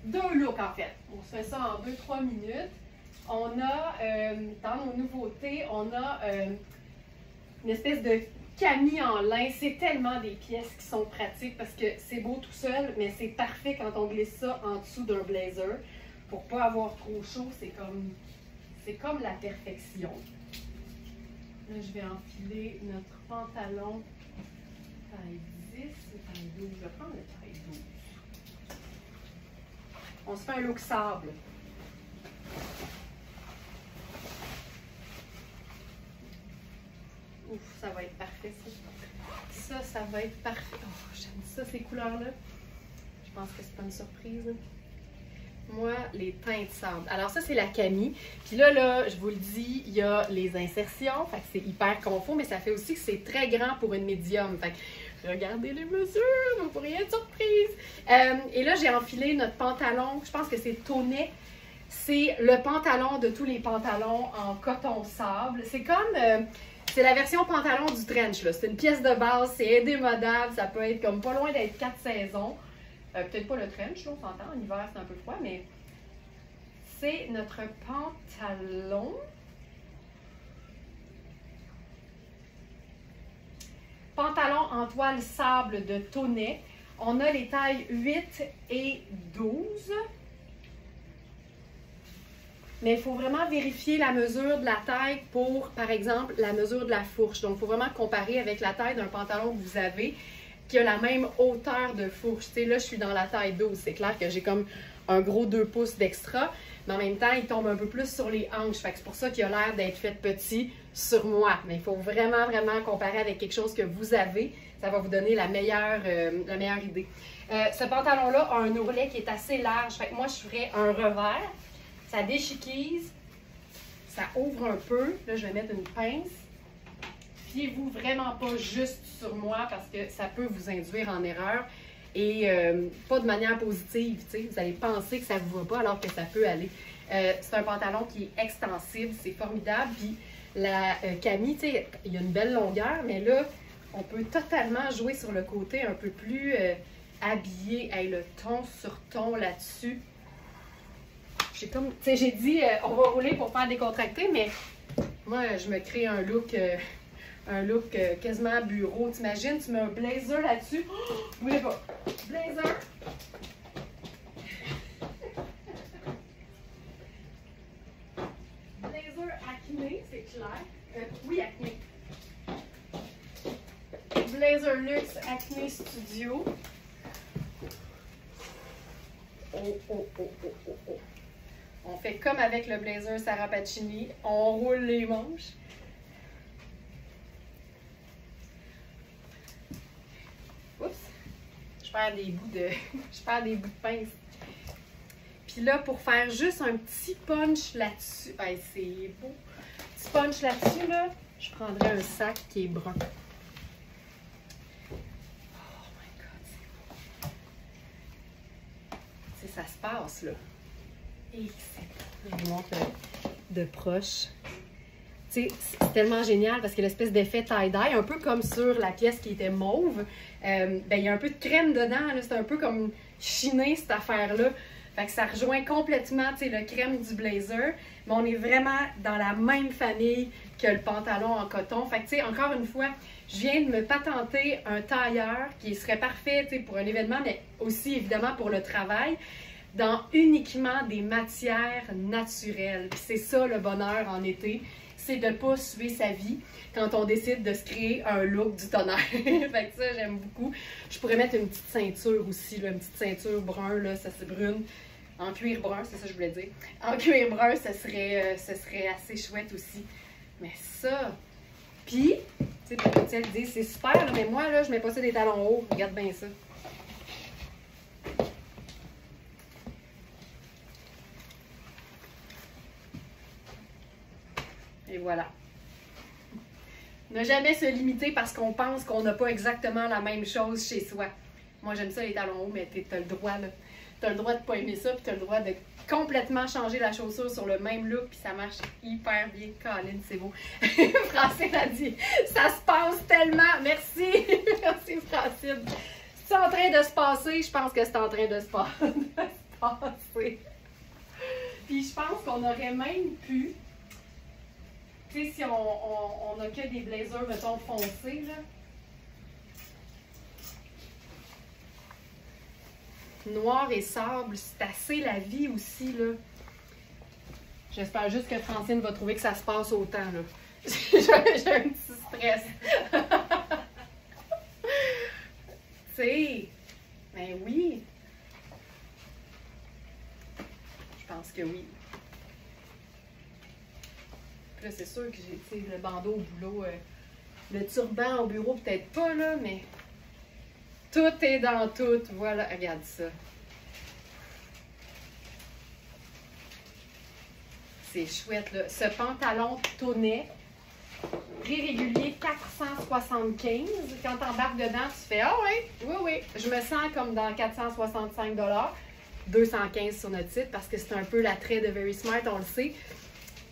Deux looks en fait. On se fait ça en 2-3 minutes. On a, dans nos nouveautés, on a une espèce de camis en lin. C'est tellement des pièces qui sont pratiques parce que c'est beau tout seul, mais c'est parfait quand on glisse ça en dessous d'un blazer. Pour pas avoir trop chaud, c'est comme la perfection. Là, je vais enfiler notre pantalon taille 10 ou taille 12. Je vais prendre le taille 12. On se fait un look sable. Ouf, ça va être parfait, ça. Ça va être parfait. Oh, j'aime ça, ces couleurs-là. Je pense que c'est pas une surprise. Moi, les teintes sable. Alors ça, c'est la Camille. Puis là, je vous le dis, il y a les insertions. Fait que c'est hyper confort, mais ça fait aussi que c'est très grand pour une médium. Fait que regardez les mesures, vous pourriez être surprise. Et là, j'ai enfilé notre pantalon. Je pense que c'est Tonnet. C'est le pantalon de tous les pantalons en coton sable. C'est comme... c'est la version pantalon du trench, là. C'est une pièce de base, c'est indémodable. Ça peut être comme pas loin d'être 4 saisons. Peut-être pas le trench, là, on s'entend. En hiver, c'est un peu froid, mais c'est notre pantalon. Pantalon en toile sable de Tonnet. On a les tailles 8 et 12. Mais il faut vraiment vérifier la mesure de la taille pour, par exemple, la mesure de la fourche. Donc, il faut vraiment comparer avec la taille d'un pantalon que vous avez qui a la même hauteur de fourche. Tu sais, là, je suis dans la taille 12. C'est clair que j'ai comme un gros 2 pouces d'extra, mais en même temps, il tombe un peu plus sur les hanches. Fait que c'est pour ça qu'il a l'air d'être fait petit sur moi. Mais il faut vraiment, vraiment comparer avec quelque chose que vous avez. Ça va vous donner la meilleure idée. Ce pantalon-là a un ourlet qui est assez large. Fait que moi, je ferais un revers. Ça déchiquise. Ça ouvre un peu. Là, je vais mettre une pince. Fiez-vous vraiment pas juste sur moi parce que ça peut vous induire en erreur et pas de manière positive. T'sais. Vous allez penser que ça ne vous va pas alors que ça peut aller. C'est un pantalon qui est extensible, c'est formidable. Puis la Camille, il y a une belle longueur, mais là, on peut totalement jouer sur le côté un peu plus habillé. Hey, le ton sur ton là-dessus. J'ai dit, on va rouler pour faire décontracter, mais moi, je me crée un look quasiment bureau. T'imagines, tu mets un blazer là-dessus. Oh, vous voulez pas. Blazer. Blazer Acne, c'est clair. Oui, Acne. Blazer Luxe Acne Studio. Oh, oh, oh, oh, oh, oh. On fait comme avec le blazer Sarah Pacini. On roule les manches. Oups! Je perds des bouts de pince. Puis là, pour faire juste un petit punch là-dessus, hey, c'est beau. Petit punch là-dessus, là, je prendrais un sac qui est brun. Oh my God, c'est beau. Ça se passe, là. Et je vous montre de proche. C'est tellement génial parce que l'espèce d'effet tie-dye, un peu comme sur la pièce qui était mauve, ben, il y a un peu de crème dedans. C'est un peu comme chiné cette affaire-là. Fait que ça rejoint complètement le crème du blazer. Mais on est vraiment dans la même famille que le pantalon en coton. Fait que encore une fois, je viens de me patenter un tailleur qui serait parfait pour un événement, mais aussi évidemment pour le travail, dans uniquement des matières naturelles. C'est ça le bonheur en été, c'est de ne pas suer sa vie quand on décide de se créer un look du tonnerre. Fait que ça, j'aime beaucoup. Je pourrais mettre une petite ceinture aussi, là, une petite ceinture brun, là, ça c'est brune, en cuir brun, c'est ça que je voulais dire. En cuir brun, ce serait assez chouette aussi. Mais ça, puis, tu sais, Patricia dit, c'est super, là, mais moi, là, je mets pas ça des talons hauts, regarde bien ça. Et voilà. Ne jamais se limiter parce qu'on pense qu'on n'a pas exactement la même chose chez soi. Moi, j'aime ça les talons hauts, mais tu as le droit, là. Tu as le droit de pas aimer ça, puis tu as le droit de complètement changer la chaussure sur le même look, puis ça marche hyper bien. Colin, c'est beau. Francine a dit, ça se passe tellement. Merci. Merci, Francine. C'est en train de se passer, je pense que c'est en train de se passer. Puis je pense qu'on aurait même pu... Tu sais, si on n'a que des blazers, mettons, foncés, là. Noir et sable, c'est assez la vie aussi, là. J'espère juste que Francine va trouver que ça se passe autant, là. J'ai un petit stress. Tu sais, ben oui. Je pense que oui. Puis là, c'est sûr que j'ai le bandeau au boulot, le turban au bureau, peut-être pas, là, mais tout est dans tout. Voilà, regarde ça. C'est chouette, là. Ce pantalon tonnet, prix régulier 475. Quand t'embarques dedans, tu fais « Ah oui, je me sens comme dans 465 $. 215 sur notre site parce que c'est un peu l'attrait de Very Smart, on le sait.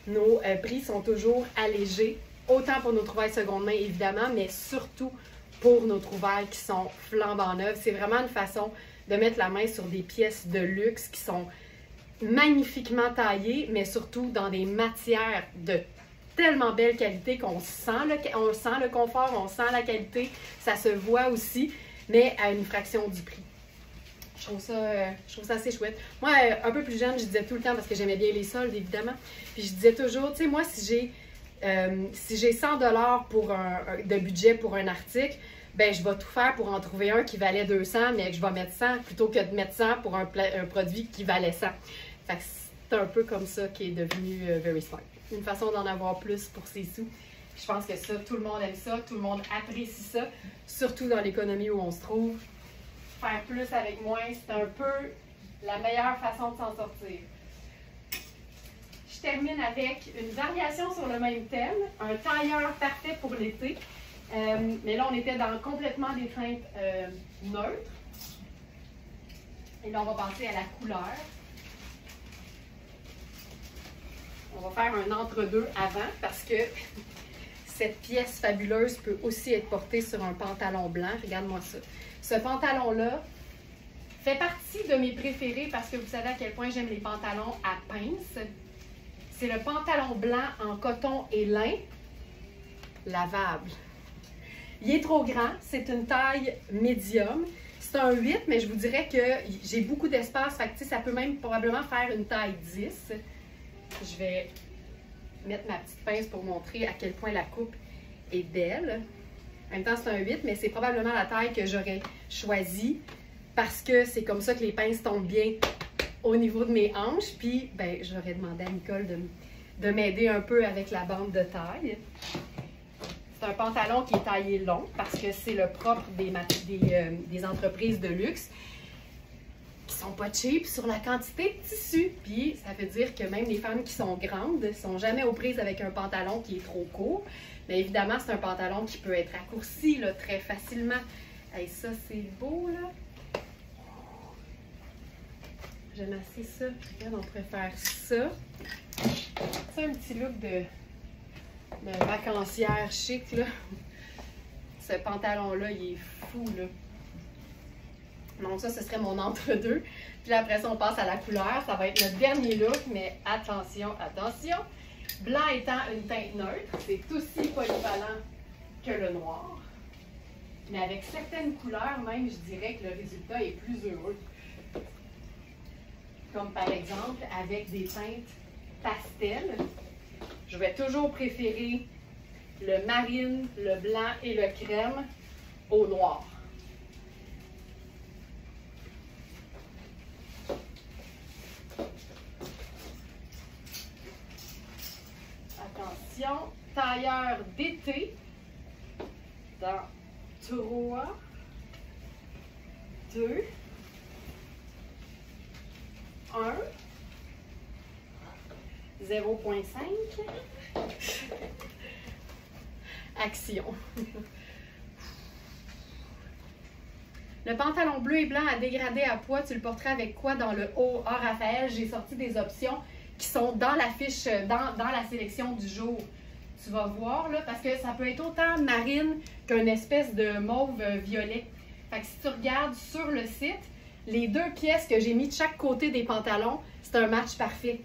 Nos prix sont toujours allégés, autant pour nos trouvailles seconde main, évidemment, mais surtout pour nos trouvailles qui sont flambant neuves. C'est vraiment une façon de mettre la main sur des pièces de luxe qui sont magnifiquement taillées, mais surtout dans des matières de tellement belle qualité qu'on sent le confort, on sent la qualité, ça se voit aussi, mais à une fraction du prix. Je trouve ça assez chouette. Moi, un peu plus jeune, je disais tout le temps, parce que j'aimais bien les soldes, évidemment, puis je disais toujours, tu sais, moi, si j'ai 100 $ de budget pour un article, ben je vais tout faire pour en trouver un qui valait 200, mais que je vais mettre 100 plutôt que de mettre 100 pour un produit qui valait 100. Fait que c'est un peu comme ça qui est devenu Very Smart. Une façon d'en avoir plus pour ses sous. Je pense que ça, tout le monde aime ça, tout le monde apprécie ça, surtout dans l'économie où on se trouve. Faire plus avec moins, c'est un peu la meilleure façon de s'en sortir. Je termine avec une variation sur le même thème, un tailleur parfait pour l'été. Mais là, on était dans complètement des teintes neutres. Et là, on va passer à la couleur. On va faire un entre-deux avant parce que cette pièce fabuleuse peut aussi être portée sur un pantalon blanc. Regarde-moi ça. Ce pantalon-là fait partie de mes préférés parce que vous savez à quel point j'aime les pantalons à pince. C'est le pantalon blanc en coton et lin lavable. Il est trop grand, c'est une taille médium. C'est un 8, mais je vous dirais que j'ai beaucoup d'espace, fait que ça peut même probablement faire une taille 10. Je vais mettre ma petite pince pour montrer à quel point la coupe est belle. En même temps, c'est un 8, mais c'est probablement la taille que j'aurais choisie parce que c'est comme ça que les pinces tombent bien au niveau de mes hanches. Puis, ben, j'aurais demandé à Nicole de m'aider un peu avec la bande de taille. C'est un pantalon qui est taillé long parce que c'est le propre des entreprises de luxe qui sont pas cheap sur la quantité de tissu. Puis, ça veut dire que même les femmes qui sont grandes ne sont jamais aux prises avec un pantalon qui est trop court. Mais évidemment, c'est un pantalon qui peut être raccourci là, très facilement. Et ça, c'est beau, là. J'aime assez ça. Regarde, on préfère ça. C'est un petit look de vacancière chic, là. Ce pantalon-là, il est fou, là. Donc ça, ce serait mon entre-deux. Puis là, après ça, on passe à la couleur. Ça va être notre dernier look, mais attention, attention. Blanc étant une teinte neutre, c'est aussi polyvalent que le noir. Mais avec certaines couleurs, même, je dirais que le résultat est plus heureux. Comme par exemple, avec des teintes pastel. Je vais toujours préférer le marine, le blanc et le crème au noir. Attention, tailleur d'été dans 3, 2, 1, 0.5, action. Le pantalon bleu et blanc à dégradé à poids, tu le porterais avec quoi dans le haut? Ah, Raphaël, j'ai sorti des options qui sont dans la fiche, dans la sélection du jour. Tu vas voir, là, parce que ça peut être autant marine qu'une espèce de mauve violet. Fait que si tu regardes sur le site, les deux pièces que j'ai mis de chaque côté des pantalons, c'est un match parfait.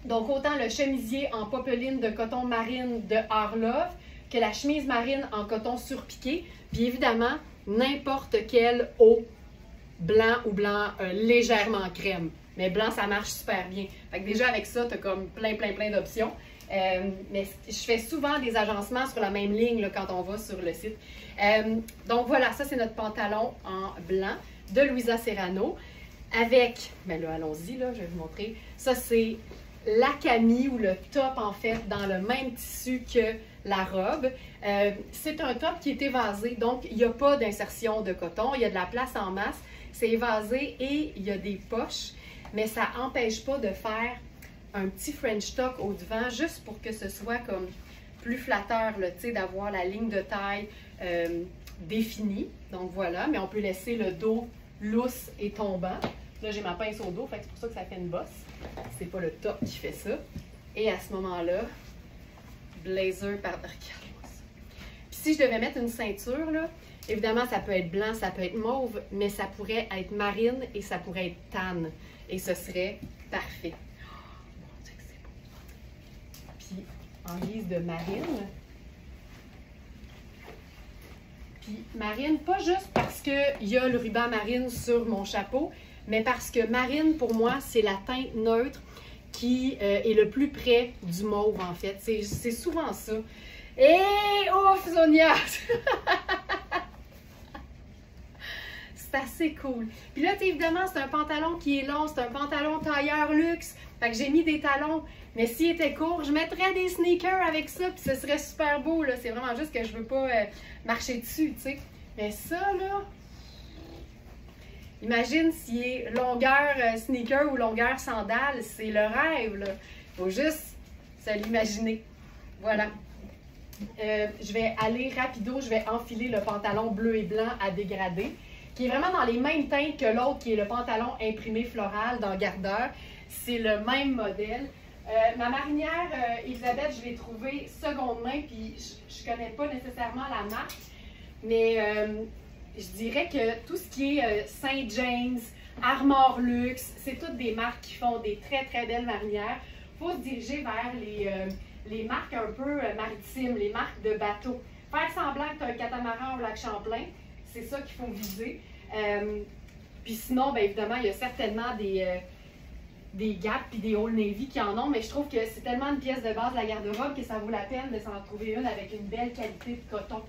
Donc, autant le chemisier en popeline de coton marine de Harlove que la chemise marine en coton surpiqué. Puis évidemment, n'importe quel haut blanc ou blanc légèrement crème. Mais blanc, ça marche super bien. Fait que déjà, avec ça, tu as comme plein d'options. Mais je fais souvent des agencements sur la même ligne là, quand on va sur le site. Donc voilà, ça c'est notre pantalon en blanc de Louisa Serrano avec, ben là allons-y, là, je vais vous montrer. Ça c'est la camie ou le top en fait dans le même tissu que la robe. C'est un top qui est évasé, donc il n'y a pas d'insertion de coton, il y a de la place en masse, c'est évasé et il y a des poches, mais ça n'empêche pas de faire un petit French tuck au devant, juste pour que ce soit comme plus flatteur, tu sais, d'avoir la ligne de taille définie. Donc voilà, mais on peut laisser le dos lousse et tombant. Là, j'ai ma pince au dos, fait que c'est pour ça que ça fait une bosse. C'est pas le top qui fait ça. Et à ce moment-là, blazer par... Regarde-moi ça. Puis si je devais mettre une ceinture, là, évidemment, ça peut être blanc, ça peut être mauve, mais ça pourrait être marine et ça pourrait être tan. Et ce serait parfait. Puis en guise de marine. Puis marine, pas juste parce qu'il y a le ruban marine sur mon chapeau, mais parce que marine, pour moi, c'est la teinte neutre qui est le plus près du mauve, en fait. C'est souvent ça. Et ouf, Sonia! C'est assez cool. Puis là, évidemment, c'est un pantalon qui est long, c'est un pantalon tailleur luxe. Fait que j'ai mis des talons, mais s'il était court, je mettrais des sneakers avec ça, puis ce serait super beau, là. C'est vraiment juste que je veux pas marcher dessus, tu sais. Mais ça, là... Imagine s'il est longueur sneaker ou longueur sandale, c'est le rêve, là. Faut juste se l'imaginer. Voilà. Je vais aller rapido, je vais enfiler le pantalon bleu et blanc à dégradé, qui est vraiment dans les mêmes teintes que l'autre, qui est le pantalon imprimé floral dans Gardeur. C'est le même modèle. Ma marinière, Elisabeth, je l'ai trouvée seconde main, puis je ne connais pas nécessairement la marque, mais je dirais que tout ce qui est Saint James, Armor Luxe, c'est toutes des marques qui font des très très belles marinières. Il faut se diriger vers les marques un peu maritimes, les marques de bateaux. Faire semblant que tu as un catamaran au lac Champlain, c'est ça qu'il faut viser. Puis sinon, bien évidemment, il y a certainement des Gap et des Old Navy qui en ont, mais je trouve que c'est tellement une pièce de base de la garde-robe que ça vaut la peine de s'en trouver une avec une belle qualité de coton.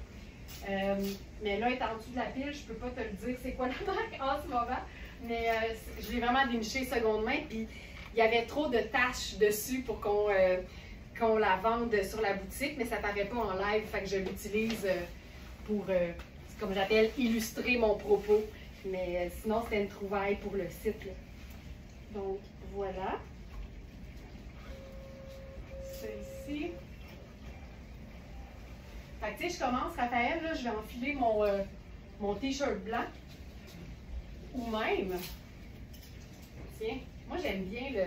Mais là, étant en dessous de la pile, je peux pas te le dire c'est quoi la marque en ce moment, mais je l'ai vraiment déniché seconde main, puis il y avait trop de taches dessus pour qu'on la vende sur la boutique, mais ça paraît pas en live, fait que je l'utilise pour, comme j'appelle, illustrer mon propos. Mais sinon, c'était une trouvaille pour le site, là. Donc, voilà. Celle-ci. Fait que, tu sais, je commence, Raphaël, là, je vais enfiler mon t-shirt blanc. Ou même, tiens, moi j'aime bien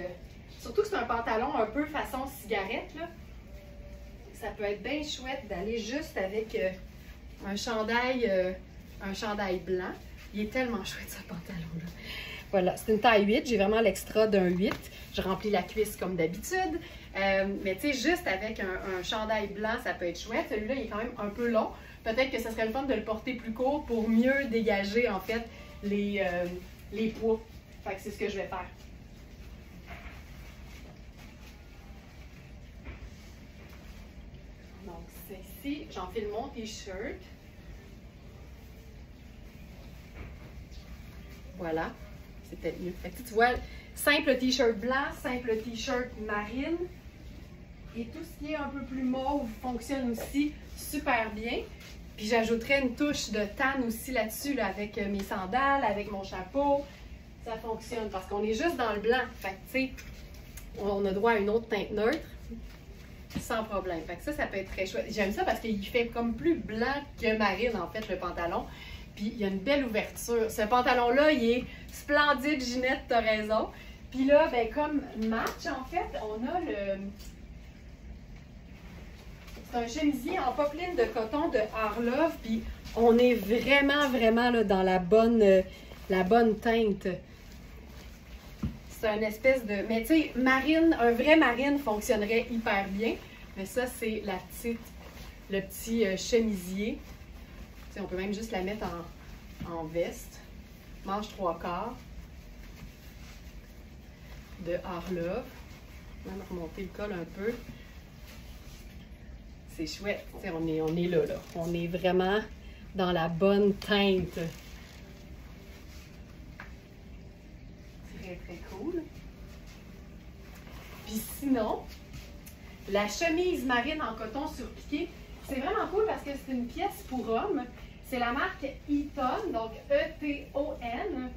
surtout que c'est un pantalon un peu façon cigarette, là. Ça peut être bien chouette d'aller juste avec un chandail blanc. Il est tellement chouette, ce pantalon-là. Voilà, c'est une taille 8. J'ai vraiment l'extra d'un 8. Je remplis la cuisse comme d'habitude. Mais tu sais, juste avec un chandail blanc, ça peut être chouette. Celui-là, il est quand même un peu long. Peut-être que ce serait le fun de le porter plus court pour mieux dégager, en fait, les poids. Fait que c'est ce que je vais faire. Donc, ceci, j'enfile mon t-shirt. Voilà. C'est peut-être mieux. Fait que, tu vois, simple t-shirt blanc, simple t-shirt marine. Et tout ce qui est un peu plus mauve fonctionne aussi super bien. Puis j'ajouterais une touche de tan aussi là-dessus, là, avec mes sandales, avec mon chapeau. Ça fonctionne parce qu'on est juste dans le blanc. Fait que, tu sais, on a droit à une autre teinte neutre sans problème. Fait que ça peut être très chouette. J'aime ça parce qu'il fait comme plus blanc que marine, en fait, le pantalon. Puis il y a une belle ouverture. Ce pantalon-là, il est splendide, Ginette, t'as raison. Puis là, ben, comme match, en fait, on a c'est un chemisier en popeline de coton de Harlove. Puis on est vraiment, vraiment là, dans la bonne teinte. C'est une espèce de... Mais tu sais, marine, un vrai marine fonctionnerait hyper bien. Mais ça, c'est le petit chemisier. On peut même juste la mettre en veste. Manche 3/4 de Harlove. Même remonter le col un peu. c'est chouette. T'sais, on est là. On est vraiment dans la bonne teinte. Très, très cool. Puis sinon, la chemise marine en coton surpiqué, c'est vraiment cool parce que c'est une pièce pour hommes. C'est la marque Eton, donc E-T-O-N.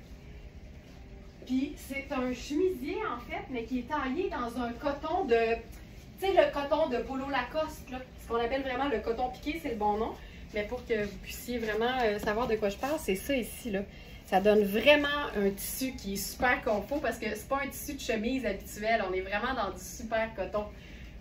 Puis c'est un chemisier en fait, mais qui est taillé dans un coton de, tu sais, le coton de Polo Lacoste, là, ce qu'on appelle vraiment le coton piqué, c'est le bon nom. Mais pour que vous puissiez vraiment savoir de quoi je parle, c'est ça ici, là. Ça donne vraiment un tissu qui est super confort parce que c'est pas un tissu de chemise habituel, on est vraiment dans du super coton.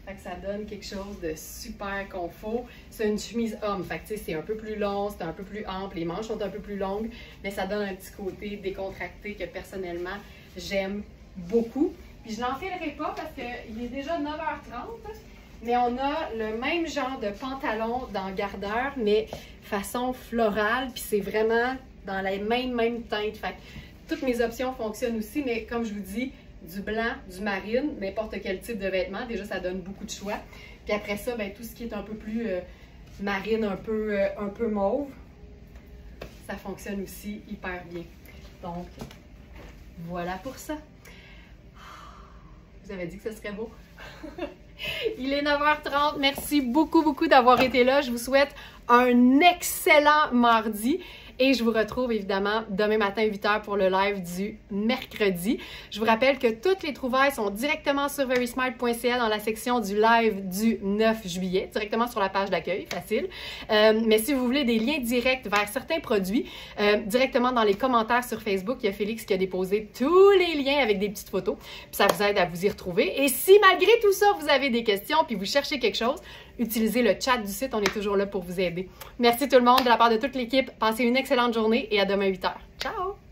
Fait que ça donne quelque chose de super confort. C'est une chemise homme, fait que tu sais, c'est un peu plus long, c'est un peu plus ample, les manches sont un peu plus longues, mais ça donne un petit côté décontracté que personnellement, j'aime beaucoup. Puis je n'enfilerai pas parce qu'il est déjà 9h30, mais on a le même genre de pantalon dans Gardeur, mais façon florale, puis c'est vraiment dans la même teinte. Fait que toutes mes options fonctionnent aussi, mais comme je vous dis, du blanc, du marine, n'importe quel type de vêtement, déjà ça donne beaucoup de choix. Puis après ça, ben, tout ce qui est un peu plus marine, un peu mauve, ça fonctionne aussi hyper bien. Donc, voilà pour ça. Vous avez dit que ce serait beau? Il est 9h30. Merci beaucoup d'avoir été là. Je vous souhaite un excellent mardi. Et je vous retrouve évidemment demain matin 8h pour le live du mercredi. Je vous rappelle que toutes les trouvailles sont directement sur verysmart.ca dans la section du live du 9 juillet, directement sur la page d'accueil, facile. Mais si vous voulez des liens directs vers certains produits, directement dans les commentaires sur Facebook, il y a Félix qui a déposé tous les liens avec des petites photos. Puis ça vous aide à vous y retrouver. Et si malgré tout ça, vous avez des questions puis vous cherchez quelque chose, utilisez le chat du site, on est toujours là pour vous aider. Merci tout le monde de la part de toute l'équipe. Passez une excellente journée et à demain 8h. Ciao!